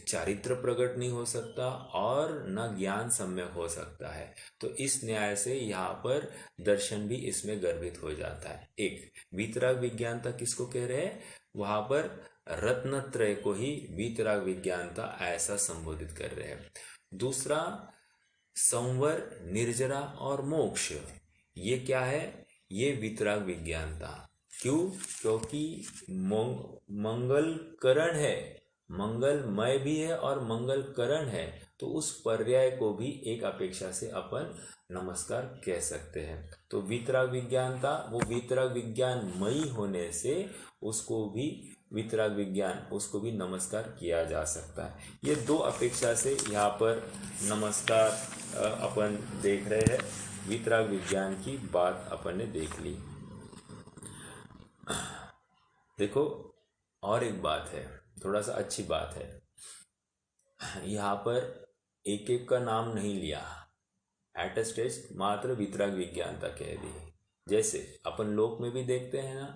चारित्र प्रकट नहीं हो सकता और न ज्ञान सम्यक हो सकता है। तो इस न्याय से यहाँ पर दर्शन भी इसमें गर्भित हो जाता है। एक वीतराग विज्ञानता किसको कह रहे हैं? वहां पर रत्नत्रय को ही वीतराग विज्ञानता ऐसा संबोधित कर रहे हैं। दूसरा, संवर, निर्जरा और मोक्ष, ये क्या है? ये वीतराग विज्ञानता। क्यों? क्योंकि मंगल करण है, मंगलमय भी है और मंगल करण है, तो उस पर्याय को भी एक अपेक्षा से अपन नमस्कार कह सकते हैं। तो वीतराग विज्ञानता, वो वीतराग विज्ञानमयी होने से उसको भी वीतराग विज्ञान, उसको भी नमस्कार किया जा सकता है। ये दो अपेक्षा से यहाँ पर नमस्कार अपन देख रहे हैं। वीतराग विज्ञान की बात अपन ने देख ली। देखो और एक बात है, थोड़ा सा अच्छी बात है, यहाँ पर एक एक का नाम नहीं लिया, एट अ स्टेज मात्र वीतराग विज्ञानता कह दी। जैसे अपन लोक में भी देखते हैं ना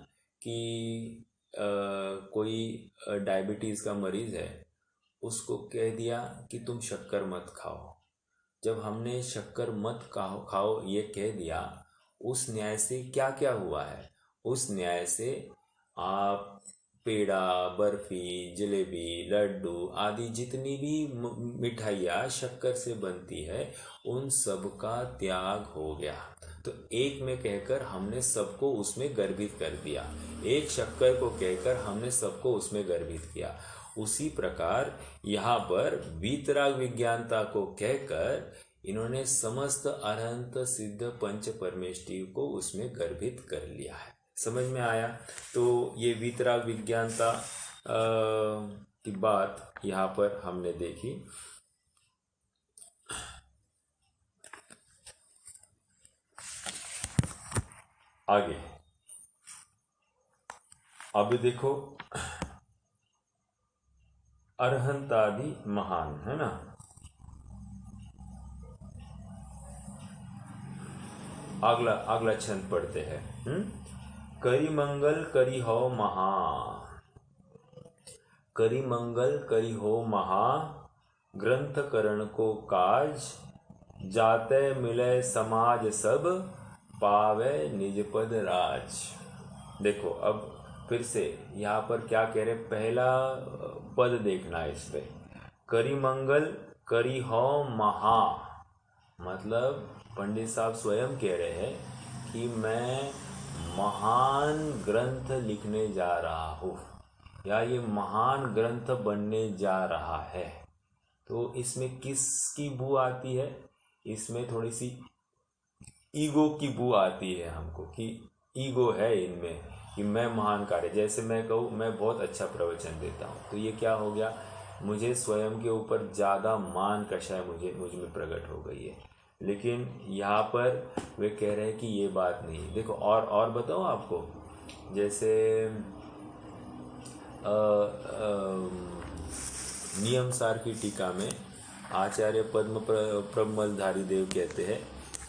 कि कोई डायबिटीज़ का मरीज़ है, उसको कह दिया कि तुम शक्कर मत खाओ। जब हमने शक्कर मत खाओ ये कह दिया, उस न्याय से क्या क्या हुआ है? उस न्याय से आप पेड़ा, बर्फी, जलेबी, लड्डू आदि जितनी भी मिठाइयाँ शक्कर से बनती है, उन सब का त्याग हो गया। तो एक में कहकर हमने सबको उसमें गर्भित कर दिया, एक शक्कर को कहकर हमने सबको उसमें गर्भित किया। उसी प्रकार यहाँ पर वीतराग विज्ञानता को कहकर इन्होंने समस्त अरहंत सिद्ध पंच परमेष्टि को उसमें गर्भित कर लिया है। समझ में आया? तो ये वीतराग विज्ञानता की बात यहाँ पर हमने देखी। आगे अब देखो, अरहंतादि महान है ना, अगला छंद पढ़ते हैं। करी मंगल करी हो महा, करी मंगल करी हो महा, ग्रंथ करण को काज, जाते मिले समाज सब, पावे निज पद राज। देखो अब फिर से यहाँ पर क्या कह रहे, पहला पद देखना है इस पे, करी मंगल करी हो महा, मतलब पंडित साहब स्वयं कह रहे हैं कि मैं महान ग्रंथ लिखने जा रहा हूँ, या ये महान ग्रंथ बनने जा रहा है। तो इसमें किसकी बू आती है? इसमें थोड़ी सी ईगो की बू आती है हमको, कि ईगो है इनमें कि मैं महान कार्य, जैसे मैं कहूँ मैं बहुत अच्छा प्रवचन देता हूँ, तो ये क्या हो गया, मुझे स्वयं के ऊपर ज़्यादा मान कषाय मुझ में प्रकट हो गई है। लेकिन यहाँ पर वे कह रहे हैं कि ये बात नहीं। देखो और बताऊँ आपको, जैसे नियम सार की टीका में आचार्य पद्म प्रमलधारी देव कहते हैं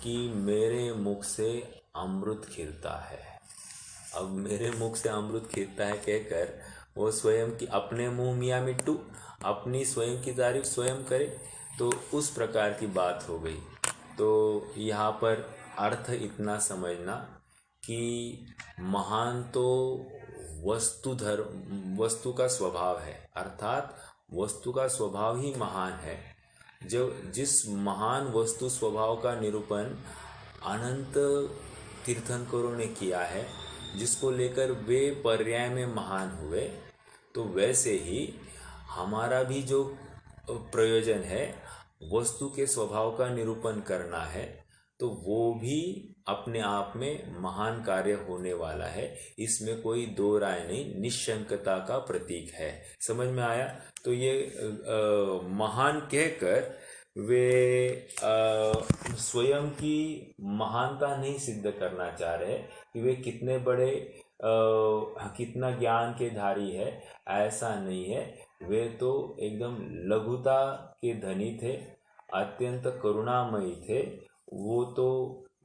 कि मेरे मुख से अमृत खिलता है। अब मेरे मुख से अमृत खिलता है कहकर वो स्वयं की, अपने मुंह मियाँ मिट्टू, अपनी स्वयं की तारीफ स्वयं करे, तो उस प्रकार की बात हो गई। तो यहाँ पर अर्थ इतना समझना कि महान तो वस्तु का स्वभाव है, अर्थात वस्तु का स्वभाव ही महान है। जब जिस महान वस्तु स्वभाव का निरूपण अनंत तीर्थंकरों ने किया है, जिसको लेकर वे पर्याय में महान हुए, तो वैसे ही हमारा भी जो प्रयोजन है वस्तु के स्वभाव का निरूपण करना है, तो वो भी अपने आप में महान कार्य होने वाला है। इसमें कोई दो राय नहीं, निशंकता का प्रतीक है। समझ में आया? तो ये महान कहकर वे स्वयं की महानता नहीं सिद्ध करना चाह रहे कि वे कितने बड़े कितना ज्ञान के धारी है, ऐसा नहीं है। वे तो एकदम लघुता के धनी थे, अत्यंत करुणामयी थे। वो तो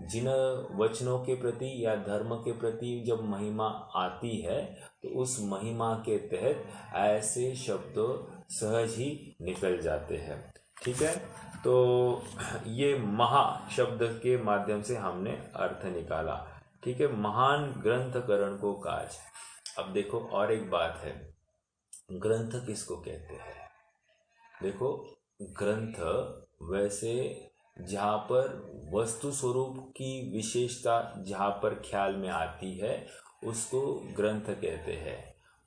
जिन वचनों के प्रति या धर्म के प्रति जब महिमा आती है, तो उस महिमा के तहत ऐसे शब्द सहज ही निकल जाते हैं। ठीक है, तो ये महा शब्द के माध्यम से हमने अर्थ निकाला। ठीक है, महान ग्रंथ करण को काज। अब देखो और एक बात है, ग्रंथ किसको कहते हैं? देखो ग्रंथ वैसे जहाँ पर वस्तु स्वरूप की विशेषता जहाँ पर ख्याल में आती है, उसको ग्रंथ कहते हैं।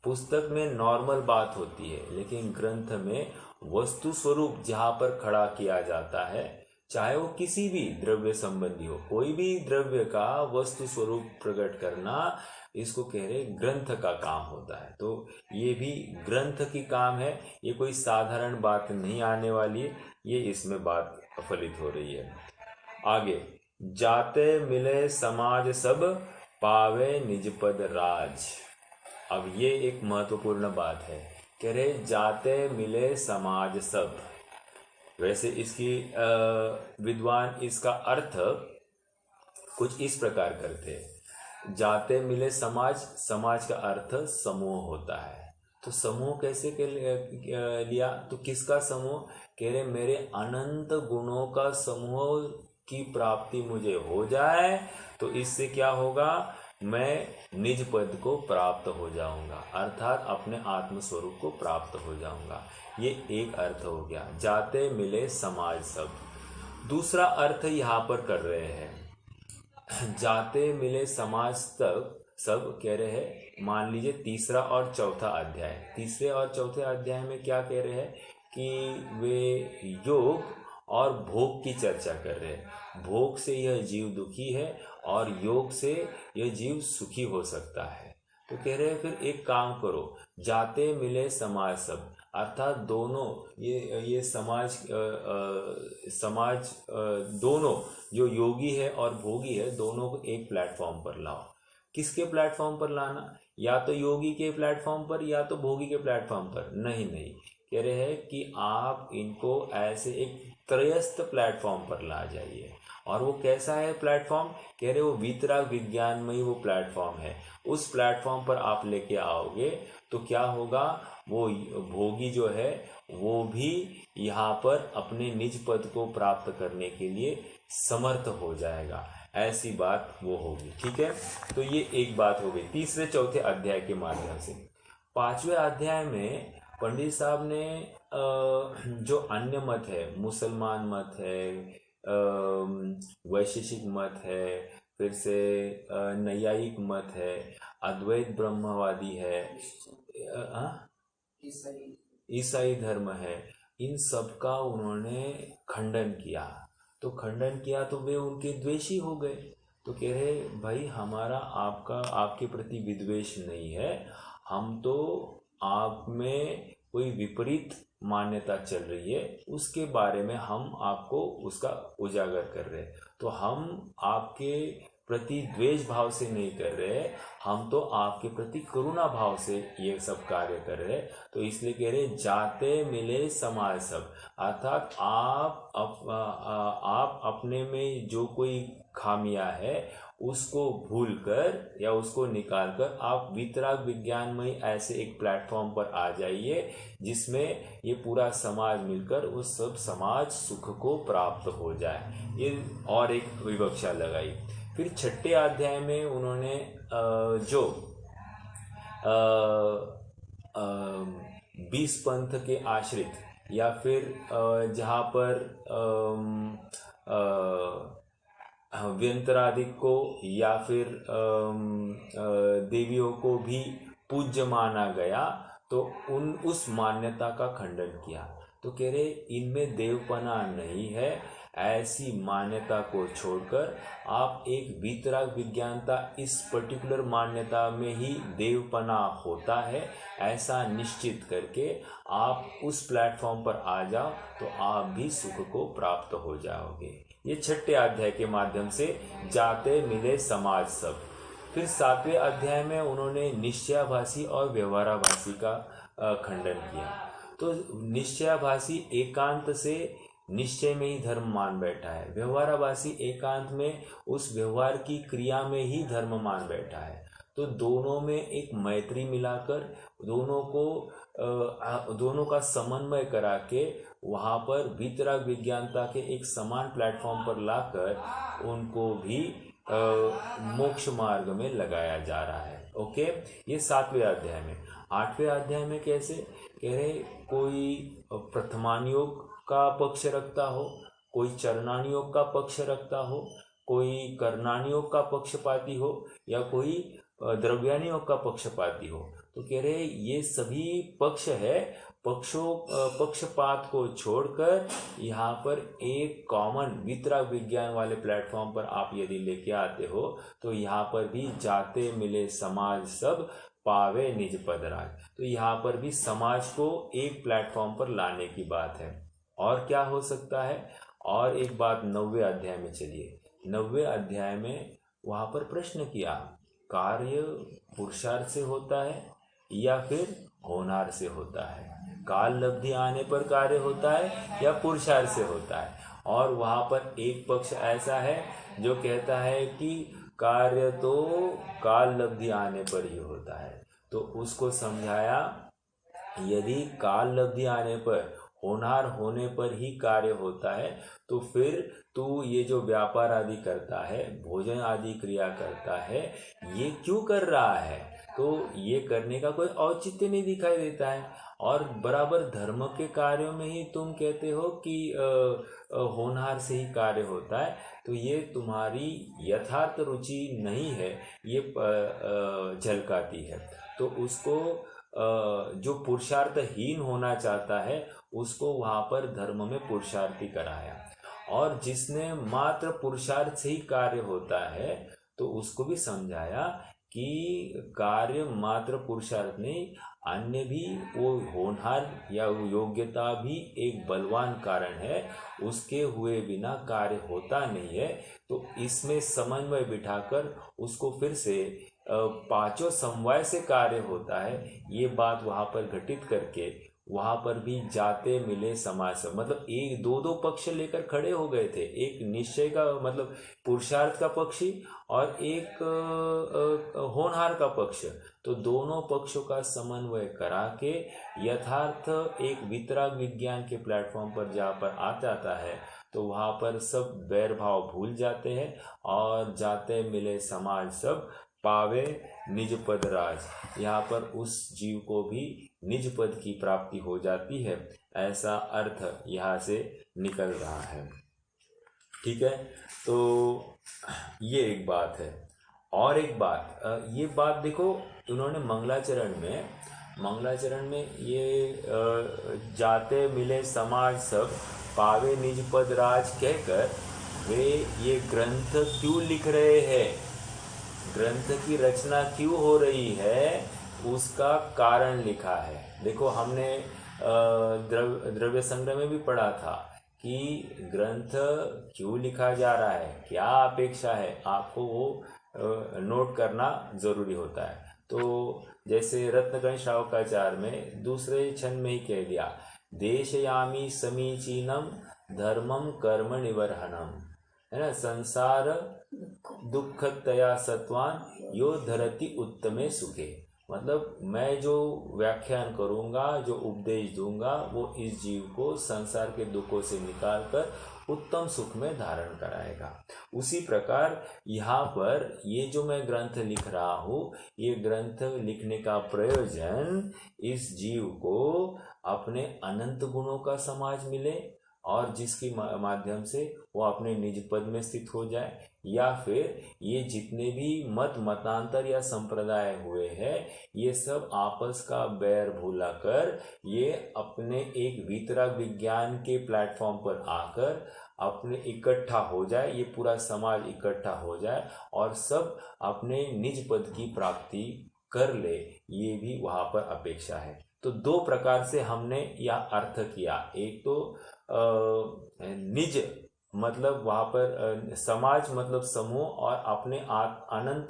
पुस्तक में नॉर्मल बात होती है, लेकिन ग्रंथ में वस्तु स्वरूप जहाँ पर खड़ा किया जाता है, चाहे वो किसी भी द्रव्य संबंधी हो, कोई भी द्रव्य का वस्तु स्वरूप प्रकट करना, इसको कह रहे ग्रंथ का काम होता है। तो ये भी ग्रंथ की काम है, ये कोई साधारण बात नहीं आने वाली है, ये इसमें बात फलित हो रही है। आगे, जाते मिले समाज सब, पावे निज पद राज। अब ये एक महत्वपूर्ण बात है, कह रहे जाते मिले समाज सब। वैसे इसकी विद्वान इसका अर्थ कुछ इस प्रकार करते हैं, जाते मिले समाज, समाज का अर्थ समूह होता है। तो समूह कैसे लिया, तो किसका समूह, कह रहे मेरे अनंत गुणों का समूह की प्राप्ति मुझे हो जाए तो इससे क्या होगा, मैं निज पद को प्राप्त हो जाऊंगा, अर्थात अपने आत्म स्वरूप को प्राप्त हो जाऊंगा। ये एक अर्थ हो गया, जाते मिले समाज सब। दूसरा अर्थ यहाँ पर कर रहे हैं, जाते मिले समाज तक सब कह रहे हैं, मान लीजिए तीसरा और चौथा अध्याय, तीसरे और चौथे अध्याय में क्या कह रहे हैं कि वे योग और भोग की चर्चा कर रहे हैं। भोग से यह जीव दुखी है और योग से यह जीव सुखी हो सकता है। तो कह रहे हैं फिर एक काम करो, जाते मिले समाज सब, अर्थात दोनों ये समाज दोनों जो योगी है और भोगी है, दोनों को एक प्लेटफॉर्म पर लाओ। किसके प्लेटफॉर्म पर लाना, या तो योगी के प्लेटफॉर्म पर या तो भोगी के प्लेटफॉर्म पर, नहीं कह रहे हैं कि आप इनको ऐसे एक त्रयस्थ प्लेटफॉर्म पर ला जाइए। और वो कैसा है प्लेटफॉर्म, कह रहे वो वीतराग विज्ञानमयी वो प्लेटफॉर्म है। उस प्लेटफॉर्म पर आप लेके आओगे तो क्या होगा, वो भोगी जो है वो भी यहाँ पर अपने निज पद को प्राप्त करने के लिए समर्थ हो जाएगा, ऐसी बात वो होगी। ठीक है, तो ये एक बात हो गई तीसरे चौथे अध्याय के माध्यम से। पांचवें अध्याय में पंडित साहब ने जो अन्य मत है, मुसलमान मत है, वैशेषिक मत है, फिर से नैयायिक मत है, अद्वैत ब्रह्मवादी है, ईसाई धर्म है, इन सब का उन्होंने खंडन किया। तो खंडन किया तो वे उनके द्वेषी हो गए। तो कह रहे भाई हमारा आपके प्रति विद्वेष नहीं है, हम तो आप में कोई विपरीत मान्यता चल रही है उसके बारे में हम आपको उसका उजागर कर रहे हैं। तो हम आपके प्रति द्वेष भाव से नहीं कर रहे, हम तो आपके प्रति करुणा भाव से ये सब कार्य कर रहे हैं। तो इसलिए कह रहे जाते मिले समाज सब, अर्थात आप अपने में जो कोई खामियां है उसको भूलकर या उसको निकालकर आप वितराग विज्ञानमय ऐसे एक प्लेटफॉर्म पर आ जाइए जिसमें ये पूरा समाज मिलकर उस सब समाज सुख को प्राप्त हो जाए। ये और एक विवक्षा लगाई। फिर छठे अध्याय में उन्होंने जो 20 पंथ के आश्रित या फिर जहाँ पर व्यंतरादिक को या फिर देवियों को भी पूज्य माना गया, तो उस मान्यता का खंडन किया। तो कह रहे इनमें देवपना नहीं है, ऐसी मान्यता को छोड़कर आप एक वीतराग विज्ञानता, इस पर्टिकुलर मान्यता में ही देवपना होता है ऐसा निश्चित करके आप उस प्लेटफॉर्म पर आ जाओ तो आप भी सुख को प्राप्त हो जाओगे। ये छठे अध्याय के माध्यम से जाते मिले समाज सब। फिर सातवें अध्याय में उन्होंने निश्चयाभासी और व्यवहाराभासी का खंडन किया। तो निश्चयाभासी एकांत से निश्चय में ही धर्म मान बैठा है, व्यवहाराभासी एकांत में उस व्यवहार की क्रिया में ही धर्म मान बैठा है। तो दोनों में एक मैत्री मिलाकर दोनों का समन्वय करा के वहाँ पर वीतराग विज्ञानता के एक समान प्लेटफॉर्म पर लाकर उनको भी मोक्ष मार्ग में लगाया जा रहा है। ओके, ये सातवें अध्याय में। आठवें अध्याय में कैसे कह रहे, कोई प्रथमान योग का पक्ष रखता हो, कोई चरणान योग का पक्ष रखता हो, कोई कर्णान योग का पक्षपाती हो, या कोई द्रव्यानियों का पक्षपाती हो। तो कह रहे ये सभी पक्ष है, पक्षपात को छोड़कर यहाँ पर एक कॉमन वितराग विज्ञान वाले प्लेटफॉर्म पर आप यदि लेके आते हो तो यहाँ पर भी जाते मिले समाज सब पावे निज पद राज। तो यहाँ पर भी समाज को एक प्लेटफॉर्म पर लाने की बात है। और क्या हो सकता है? और एक बात 9वें अध्याय में चलिए। 9वें अध्याय में वहाँ पर प्रश्न किया, कार्य पुरुषार्थ से होता है या फिर होनार से होता है? काल लब्धि आने पर कार्य होता है या पुरुषार्थ से होता है? और वहाँ पर एक पक्ष ऐसा है जो कहता है कि कार्य तो काल लब्धि आने पर ही होता है। तो उसको समझाया, यदि काल लब्धि आने पर, होनार होने पर ही कार्य होता है, तो फिर तू ये जो व्यापार आदि करता है, भोजन आदि क्रिया करता है, ये क्यों कर रहा है? तो ये करने का कोई औचित्य नहीं दिखाई देता है। और बराबर धर्म के कार्यों में ही तुम कहते हो कि होनहार से ही कार्य होता है। तो ये तुम्हारी यथार्थ रुचि नहीं है, ये झलकाती है। तो उसको जो पुरुषार्थहीन होना चाहता है उसको वहाँ पर धर्म में पुरुषार्थी कराया। और जिसने मात्र पुरुषार्थ से ही कार्य होता है तो उसको भी समझाया कि कार्य मात्र पुरुषार्थ नहीं, अन्य भी वो होनहार या वो योग्यता भी एक बलवान कारण है, उसके हुए बिना कार्य होता नहीं है। तो इसमें समन्वय बिठाकर उसको फिर से पांचों समवाय से कार्य होता है, ये बात वहाँ पर घटित करके वहाँ पर भी जाते मिले समाज सब, मतलब एक दो पक्ष लेकर खड़े हो गए थे। एक निश्चय का मतलब पुरुषार्थ का पक्षी और एक होनहार का पक्ष। तो दोनों पक्षों का समन्वय करा के यथार्थ एक वितराग विज्ञान के प्लेटफॉर्म पर जहाँ पर आ जाता है तो वहाँ पर सब बैर भाव भूल जाते हैं और जाते मिले समाज सब पावे निज पद राज। यहाँ पर उस जीव को भी निज पद की प्राप्ति हो जाती है, ऐसा अर्थ यहाँ से निकल रहा है। ठीक है, तो ये एक बात है। और एक बात, ये बात देखो, उन्होंने मंगलाचरण में ये जाते मिले समाज सब पावे निज पद राज कहकर वे ये ग्रंथ क्यों लिख रहे हैं, ग्रंथ की रचना क्यों हो रही है, उसका कारण लिखा है। देखो, हमने द्रव्य संग्रह में भी पढ़ा था कि ग्रंथ क्यों लिखा जा रहा है, क्या अपेक्षा है, आपको वो नोट करना जरूरी होता है। तो जैसे रत्नगण श्रावकाचार्य में दूसरे छंद में ही कह दिया, देशयामी समीचीनम धर्मम कर्म निवर्हनम, है ना, संसार दुखतया सत्वान यो धरती उत्तमे सुखे। मतलब मैं जो व्याख्यान करूँगा, जो उपदेश दूंगा, वो इस जीव को संसार के दुखों से निकालकर उत्तम सुख में धारण कराएगा। उसी प्रकार यहाँ पर ये जो मैं ग्रंथ लिख रहा हूँ, ये ग्रंथ लिखने का प्रयोजन इस जीव को अपने अनंत गुणों का समाज मिले और जिसके माध्यम से वो अपने निज पद में स्थित हो जाए, या फिर ये जितने भी मतांतर या संप्रदाय हुए हैं, ये सब आपस का बैर भूला कर ये अपने एक वितराग विज्ञान के प्लेटफॉर्म पर आकर अपने इकट्ठा हो जाए, ये पूरा समाज इकट्ठा हो जाए और सब अपने निज पद की प्राप्ति कर ले, ये भी वहाँ पर अपेक्षा है। तो दो प्रकार से हमने यह अर्थ किया। एक तो निज मतलब वहाँ पर समाज मतलब समूह और अपने अनंत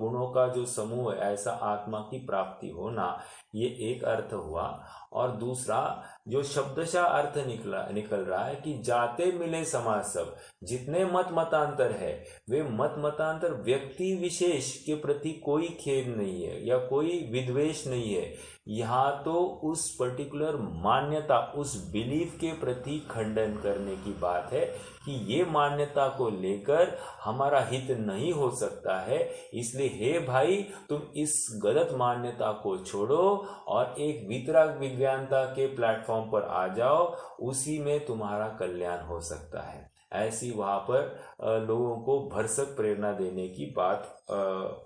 गुणों का जो समूह है, ऐसा आत्मा की प्राप्ति होना, ये एक अर्थ हुआ। और दूसरा जो शब्दशः अर्थ निकल रहा है कि जाते मिले समाज सब, जितने मतांतर है वे मतांतर व्यक्ति विशेष के प्रति कोई खेद नहीं है या कोई विद्वेष नहीं है। यहाँ तो उस पर्टिकुलर मान्यता, उस बिलीफ के प्रति खंडन करने की बात है कि ये मान्यता को लेकर हमारा हित नहीं हो सकता है, इसलिए हे भाई तुम इस गलत मान्यता को छोड़ो और एक वितराग विज्ञानता के प्लेटफॉर्म प्लेटफॉर्म पर आ जाओ, उसी में तुम्हारा कल्याण हो सकता है। ऐसी वहाँ पर लोगों को भरसक प्रेरणा देने की बात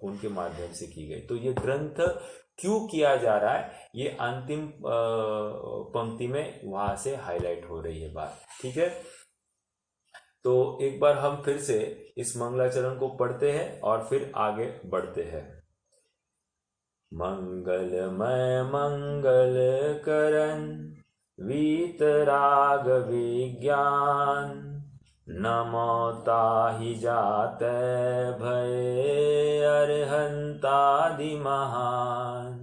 उनके माध्यम से की गई। तो ये ग्रंथ क्यों किया जा रहा है, ये अंतिम पंक्ति में वहाँ से हाईलाइट हो रही है बात। ठीक है, तो एक बार हम फिर से इस मंगलाचरण को पढ़ते हैं और फिर आगे बढ़ते हैं। मंगलमय मंगल करन वीतराग विज्ञान, नमो ताहि जाते भय अरहंतादि महान,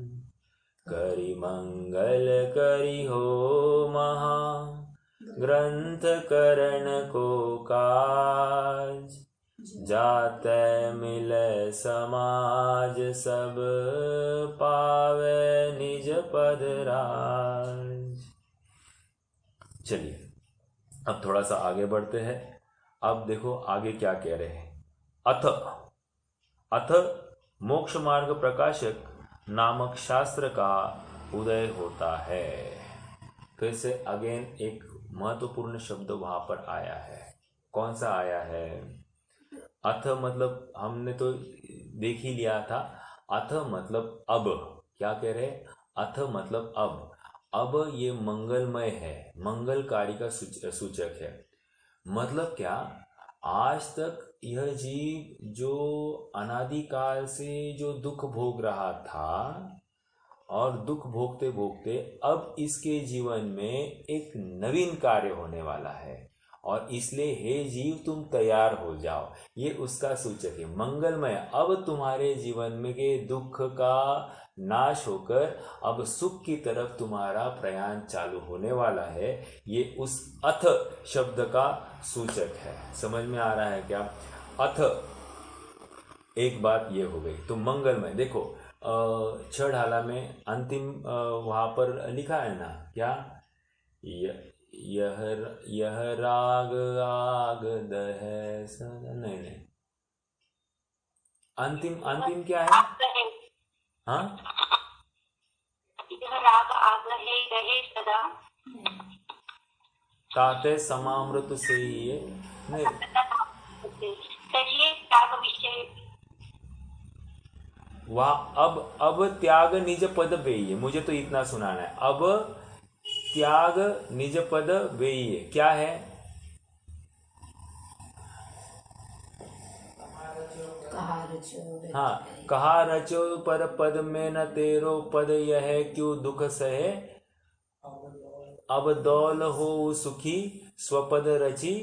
करि मंगल करि हो महा ग्रंथ करण को काज, जाते मिले समाज सब पावे निज पद राज। चलिए अब थोड़ा सा आगे बढ़ते हैं। अब देखो आगे क्या कह रहे हैं। अथ मोक्ष मार्ग प्रकाशक नामक शास्त्र का उदय होता है। फिर से अगेन एक महत्वपूर्ण शब्द वहां पर आया है। कौन सा आया है? अथ मतलब हमने तो देख ही लिया था। अथ मतलब अब। क्या कह रहे? अथ मतलब अब ये मंगलमय है, मंगलकारी का सूचक है। मतलब क्या? आज तक यह जीव जो अनादिकाल से जो दुख भोग रहा था और दुख भोगते भोगते अब इसके जीवन में एक नवीन कार्य होने वाला है, और इसलिए हे जीव तुम तैयार हो जाओ, ये उसका सूचक है। मंगलमय, अब तुम्हारे जीवन में के दुख का नाश होकर अब सुख की तरफ तुम्हारा प्रयाण चालू होने वाला है, ये उस अथ शब्द का सूचक है। समझ में आ रहा है क्या? अथ एक बात ये हो गई। तो मंगलमय देखो, छढ़ाला में अंतिम वहां पर लिखा है ना, क्या? यह राग आग दह सदा, नहीं अंतिम क्या है? हाँ, यह राग आग है रहे सदा, ताते समामृत से ये नहीं, चलिए त्याग विषय वह अब त्याग निज पद बेइये, मुझे तो इतना सुनाना है। अब त्याग निज पद बेइये क्या है? हाँ, कहा रचो पर पद में न तेरो पद, यह क्यों दुख सहे, अब दौल हो सुखी स्वपद रची,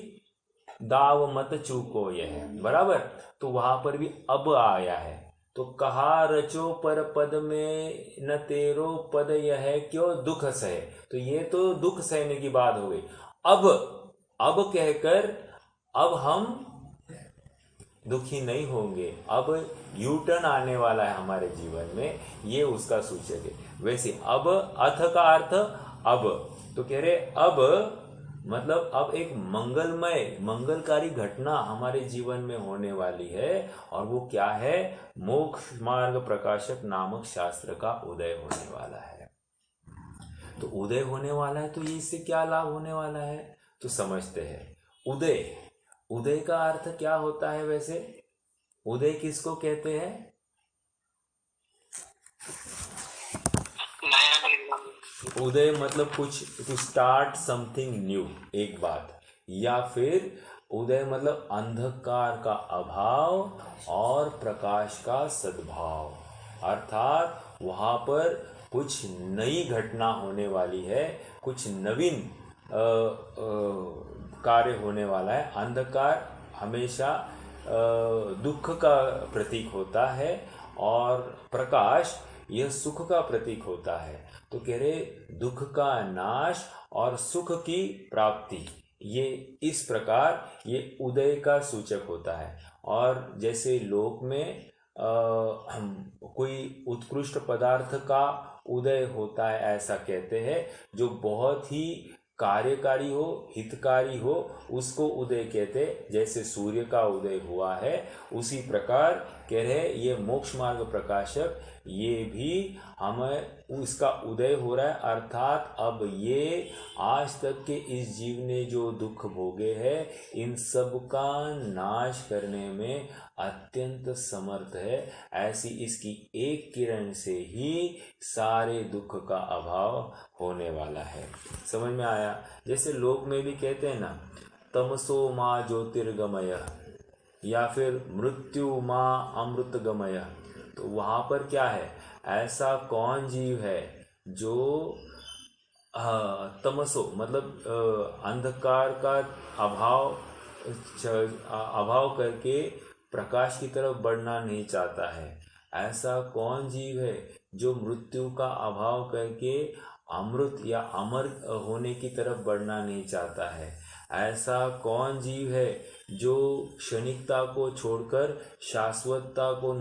दाव मत चूको यह। बराबर, तो वहां पर भी अब आया है। तो कहा रचो पर पद में न तेरो पद, यह क्यों दुख सहे, तो ये तो दुख सहने की बात हो गई। अब कहकर अब हम दुखी नहीं होंगे, अब यू टर्न आने वाला है हमारे जीवन में, ये उसका सूचक है। वैसे अब अथ का अर्थ अब, तो कह रहे अब मतलब अब एक मंगलमय मंगलकारी घटना हमारे जीवन में होने वाली है, और वो क्या है? मोक्ष मार्ग प्रकाशक नामक शास्त्र का उदय होने वाला है। तो उदय होने वाला है, तो ये इससे क्या लाभ होने वाला है, तो समझते हैं। उदय का अर्थ क्या होता है वैसे? उदय किसको कहते हैं? उदय मतलब कुछ, टू स्टार्ट समथिंग न्यू, एक बात। या फिर उदय मतलब अंधकार का अभाव और प्रकाश का सद्भाव, अर्थात वहां पर कुछ नई घटना होने वाली है, कुछ नवीन कार्य होने वाला है। अंधकार हमेशा दुख का प्रतीक होता है और प्रकाश यह सुख का प्रतीक होता है। तो कह रहे दुख का नाश और सुख की प्राप्ति, ये इस प्रकार ये उदय का सूचक होता है। और जैसे लोक में कोई उत्कृष्ट पदार्थ का उदय होता है, ऐसा कहते हैं, जो बहुत ही कार्यकारी हो, हितकारी हो, उसको उदय कहते। जैसे सूर्य का उदय हुआ है, उसी प्रकार कह रहे ये मोक्ष मार्ग प्रकाशक ये भी हमें उसका उदय हो रहा है, अर्थात अब ये आज तक के इस जीव ने जो दुख भोगे है इन सब का नाश करने में अत्यंत समर्थ है। ऐसी इसकी एक किरण से ही सारे दुख का अभाव होने वाला है। समझ में आया? जैसे लोक में भी कहते हैं ना, तमसो माँ ज्योतिर्गमय, या फिर मृत्यु माँ अमृतगमय। तो वहाँ पर क्या है, ऐसा कौन जीव है जो तमसो मतलब अंधकार का अभाव करके प्रकाश की तरफ बढ़ना नहीं चाहता है। ऐसा कौन जीव है जो मृत्यु का अभाव करके अमृत या अमर होने की तरफ बढ़ना नहीं चाहता है। ऐसा कौन जीव है जो क्षणिकता को छोड़कर शाश्वतता को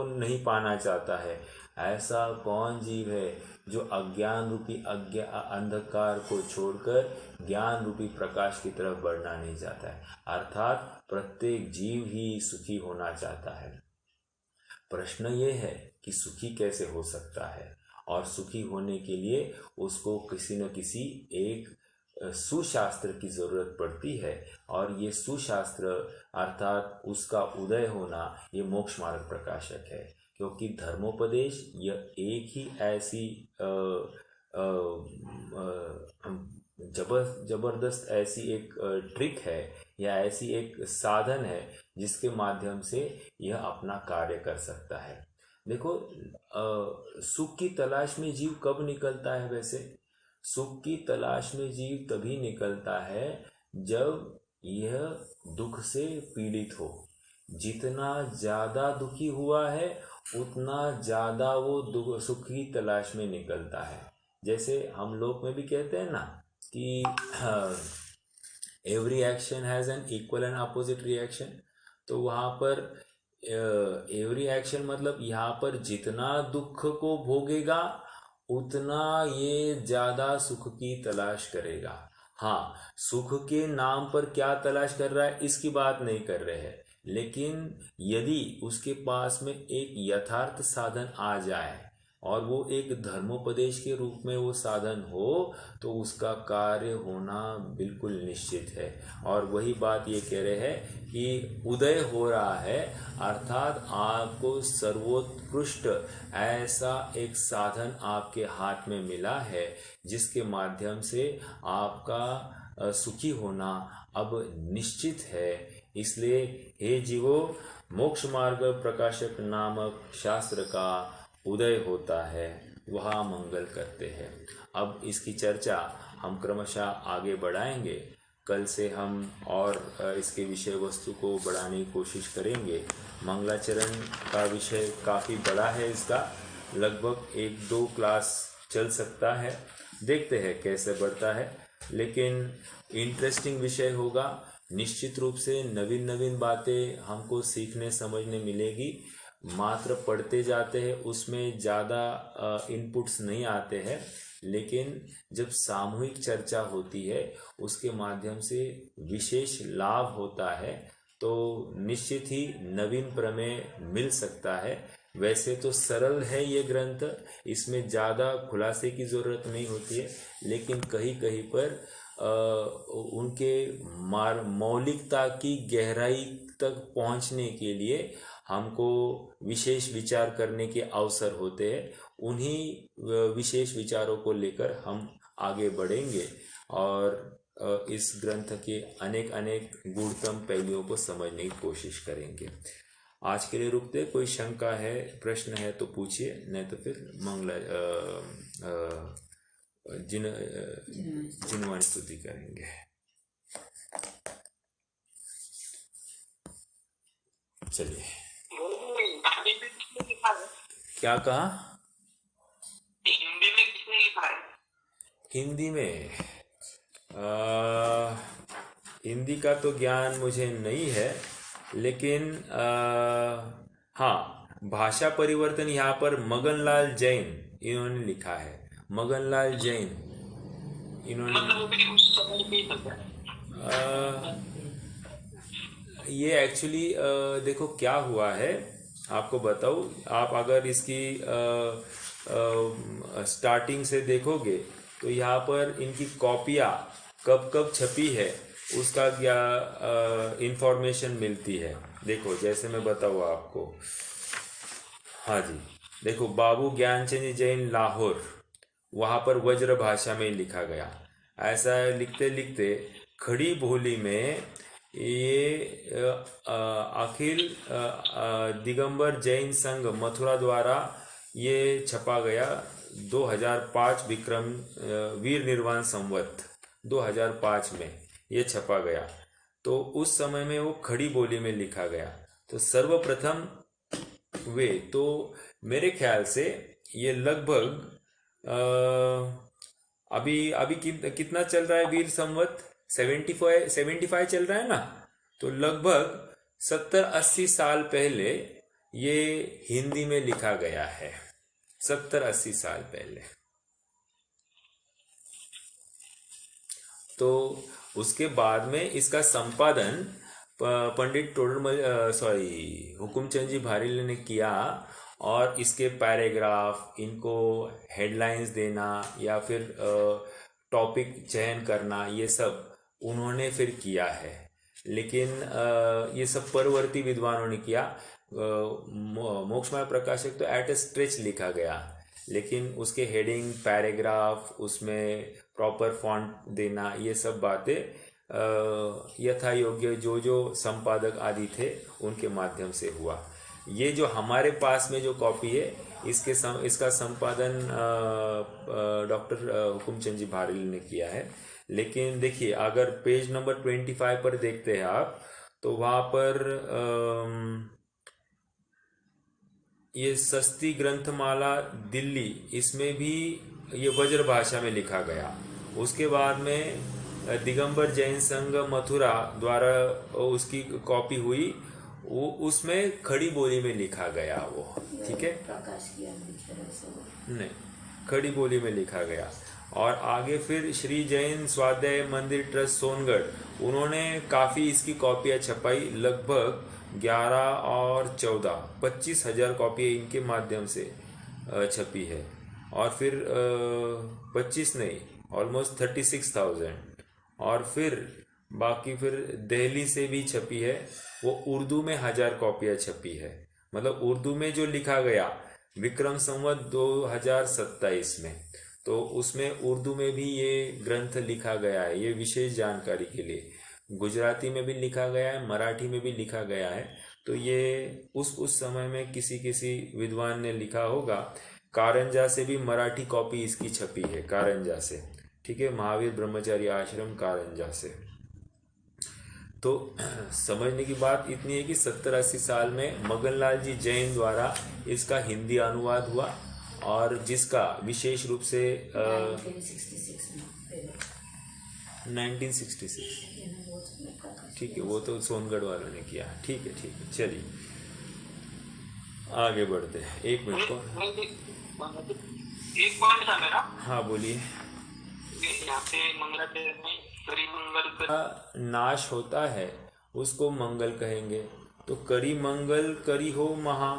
नहीं पाना चाहता है। ऐसा कौन जीव है जो अज्ञान रूपी अंधकार को छोड़कर ज्ञान रूपी प्रकाश की तरफ बढ़ना नहीं चाहता है। अर्थात प्रत्येक जीव ही सुखी होना चाहता है। प्रश्न ये है कि सुखी कैसे हो सकता है, और सुखी होने के लिए उसको किसी न किसी एक सुशास्त्र की जरूरत पड़ती है, और ये सुशास्त्र अर्थात उसका उदय होना ये मोक्ष मार्ग प्रकाशक है। क्योंकि धर्मोपदेश यह एक ही ऐसी जबरदस्त ऐसी एक ट्रिक है या ऐसी एक साधन है जिसके माध्यम से यह अपना कार्य कर सकता है। देखो, सुख की तलाश में जीव कब निकलता है? वैसे सुख की तलाश में जीव तभी निकलता है जब यह दुख से पीड़ित हो। जितना ज्यादा दुखी हुआ है उतना ज्यादा वो सुख की तलाश में निकलता है। जैसे हम लोग में भी कहते हैं ना कि every action has an equal and opposite reaction. तो वहाँ पर एवरी एक्शन मतलब यहाँ पर जितना दुख को भोगेगा उतना ये ज्यादा सुख की तलाश करेगा। हाँ, सुख के नाम पर क्या तलाश कर रहा है इसकी बात नहीं कर रहे हैं, लेकिन यदि उसके पास में एक यथार्थ साधन आ जाए और वो एक धर्मोपदेश के रूप में वो साधन हो तो उसका कार्य होना बिल्कुल निश्चित है। और वही बात ये कह रहे हैं कि उदय हो रहा है, अर्थात आपको सर्वोत्कृष्ट ऐसा एक साधन आपके हाथ में मिला है जिसके माध्यम से आपका सुखी होना अब निश्चित है। इसलिए हे जीवो, मोक्ष मार्ग प्रकाशक नामक शास्त्र का उदय होता है, वह मंगल करते हैं। अब इसकी चर्चा हम क्रमशः आगे बढ़ाएंगे। कल से हम और इसके विषय वस्तु को बढ़ाने की कोशिश करेंगे। मंगलाचरण का विषय काफ़ी बड़ा है, इसका लगभग 1-2 क्लास चल सकता है। देखते हैं कैसे बढ़ता है, लेकिन इंटरेस्टिंग विषय होगा। निश्चित रूप से नवीन नवीन बातें हमको सीखने समझने मिलेगी। मात्र पढ़ते जाते हैं उसमें ज़्यादा इनपुट्स नहीं आते हैं, लेकिन जब सामूहिक चर्चा होती है उसके माध्यम से विशेष लाभ होता है, तो निश्चित ही नवीन प्रमेय मिल सकता है। वैसे तो सरल है ये ग्रंथ, इसमें ज़्यादा खुलासे की ज़रूरत नहीं होती है, लेकिन कहीं कहीं पर उनके मौलिकता की गहराई तक पहुंचने के लिए हमको विशेष विचार करने के अवसर होते हैं। उन्हीं विशेष विचारों को लेकर हम आगे बढ़ेंगे और इस ग्रंथ के अनेक अनेक गूढ़तम पहलुओं को समझने की कोशिश करेंगे। आज के लिए रुकते। कोई शंका है, प्रश्न है तो पूछिए, नहीं तो फिर जिनवाणी स्तुति करेंगे। चलिए, क्या कहा? हिंदी में किसने लिखा है? हिंदी में हिंदी का तो ज्ञान मुझे नहीं है, लेकिन हाँ, भाषा परिवर्तन यहाँ पर मगनलाल जैन इन्होंने लिखा है। मगनलाल जैन इन्होंने ये एक्चुअली देखो क्या हुआ है आपको बताऊँ, आप अगर इसकी स्टार्टिंग से देखोगे तो यहाँ पर इनकी कॉपियाँ कब कब छपी है उसका क्या इंफॉर्मेशन मिलती है। देखो जैसे मैं बताऊँ आपको, हाँ जी, देखो बाबू ज्ञानचंद जैन लाहौर, वहाँ पर वज्र भाषा में लिखा गया। ऐसा लिखते लिखते खड़ी बोली में ये अखिल दिगंबर जैन संघ मथुरा द्वारा ये छपा गया 2005 विक्रम वीर निर्वाण संवत 2005 में ये छपा गया। तो उस समय में वो खड़ी बोली में लिखा गया। तो सर्वप्रथम वे तो मेरे ख्याल से ये लगभग अभी अभी कितना चल रहा है वीर संवत, 75 चल रहा है ना। तो लगभग 70-80 साल पहले ये हिंदी में लिखा गया है, 70-80 साल पहले। तो उसके बाद में इसका संपादन पंडित हुकुमचंद जी भारिल ने किया, और इसके पैराग्राफ, इनको हेडलाइंस देना या फिर टॉपिक चयन करना, ये सब उन्होंने फिर किया है। लेकिन ये सब परवर्ती विद्वानों ने किया। मोक्षमाया प्रकाशक तो एट ए स्ट्रेच लिखा गया, लेकिन उसके हेडिंग, पैराग्राफ, उसमें प्रॉपर फॉन्ट देना, ये सब बातें यथा योग्य जो संपादक आदि थे उनके माध्यम से हुआ। ये जो हमारे पास में जो कॉपी है इसका संपादन डॉक्टर हुकुमचंद जी भारिल ने किया है। लेकिन देखिए अगर पेज नंबर 25 पर देखते हैं आप, तो वहाँ पर ये सस्ती ग्रंथमाला दिल्ली, इसमें भी ये वज्र भाषा में लिखा गया। उसके बाद में दिगंबर जैन संघ मथुरा द्वारा उसकी कॉपी हुई, वो उसमें खड़ी बोली में लिखा गया वो, ठीक है, नहीं, खड़ी बोली में लिखा गया। और आगे फिर श्री जैन स्वाध्याय मंदिर ट्रस्ट सोनगढ़, उन्होंने काफ़ी इसकी कॉपियाँ छपाई, लगभग 11 और 14 25,000 कॉपियाँ इनके माध्यम से छपी है। और फिर 25 नहीं, ऑलमोस्ट 36,000। और फिर बाकी फिर दिल्ली से भी छपी है, वो उर्दू में 1000 कॉपियाँ छपी है। मतलब उर्दू में जो लिखा गया विक्रम संवत 2027 में, तो उसमें उर्दू में भी ये ग्रंथ लिखा गया है। ये विशेष जानकारी के लिए गुजराती में भी लिखा गया है, मराठी में भी लिखा गया है। तो ये उस समय में किसी विद्वान ने लिखा होगा। कारंजा से भी मराठी कॉपी इसकी छपी है, कारंजा से, ठीक है, महावीर ब्रह्मचारी आश्रम कारंजा से। तो समझने की बात इतनी है कि 70-80 साल में मगनलाल जी जैन द्वारा इसका हिंदी अनुवाद हुआ, और जिसका विशेष रूप से 1966, ठीक है, वो तो सोनगढ़ वालों ने किया। ठीक है, चलिए आगे बढ़ते हैं। एक मिनट को, एक पॉइंट था मेरा। हाँ बोलिए। यहाँ पे मंगलाचरण में करी मंगल का नाश होता है उसको मंगल कहेंगे। तो करी मंगल करी हो महा,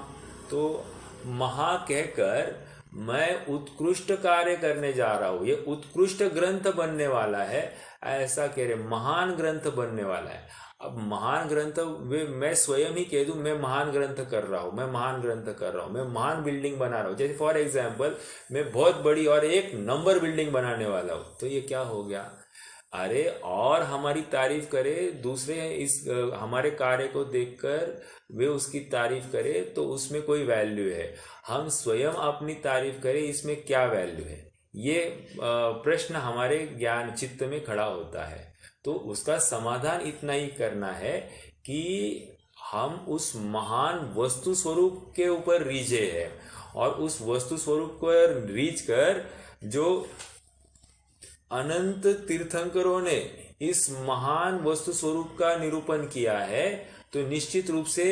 तो महा कहकर मैं उत्कृष्ट कार्य करने जा रहा हूँ, ये उत्कृष्ट ग्रंथ बनने वाला है, ऐसा कह रहे, महान ग्रंथ बनने वाला है। अब महान ग्रंथ मैं स्वयं ही कह दूं मैं महान ग्रंथ कर रहा हूँ, मैं महान ग्रंथ कर रहा हूँ, मैं महान बिल्डिंग बना रहा हूँ। जैसे फॉर एग्जाम्पल मैं बहुत बड़ी और 1 नंबर बिल्डिंग बनाने वाला हूँ, तो ये क्या हो गया? अरे और हमारी तारीफ करे, दूसरे इस हमारे कार्य को देखकर वे उसकी तारीफ करे, तो उसमें कोई वैल्यू है। हम स्वयं अपनी तारीफ करें, इसमें क्या वैल्यू है? ये प्रश्न हमारे ज्ञान चित्त में खड़ा होता है। तो उसका समाधान इतना ही करना है कि हम उस महान वस्तु स्वरूप के ऊपर रीझे हैं, और उस वस्तु स्वरूप को रीझ कर जो अनंत तीर्थंकरों ने इस महान वस्तु स्वरूप का निरूपण किया है, तो निश्चित रूप से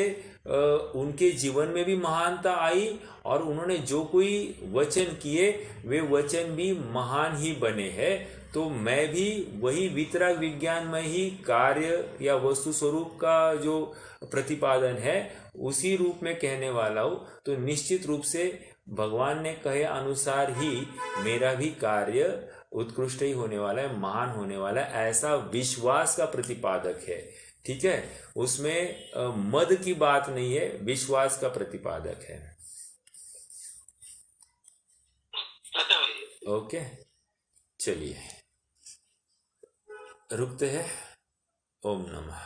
उनके जीवन में भी महानता आई, और उन्होंने जो कोई वचन किए वे वचन भी महान ही बने हैं। तो मैं भी वही वितराग विज्ञान में ही कार्य या वस्तु स्वरूप का जो प्रतिपादन है उसी रूप में कहने वाला हूँ। तो निश्चित रूप से भगवान ने कहे अनुसार ही मेरा भी कार्य उत्कृष्ट ही होने वाला है, महान होने वाला है, ऐसा विश्वास का प्रतिपादक है। ठीक है, उसमें मद की बात नहीं है, विश्वास का प्रतिपादक है। ओके, चलिए रुकते हैं। ओम नमः।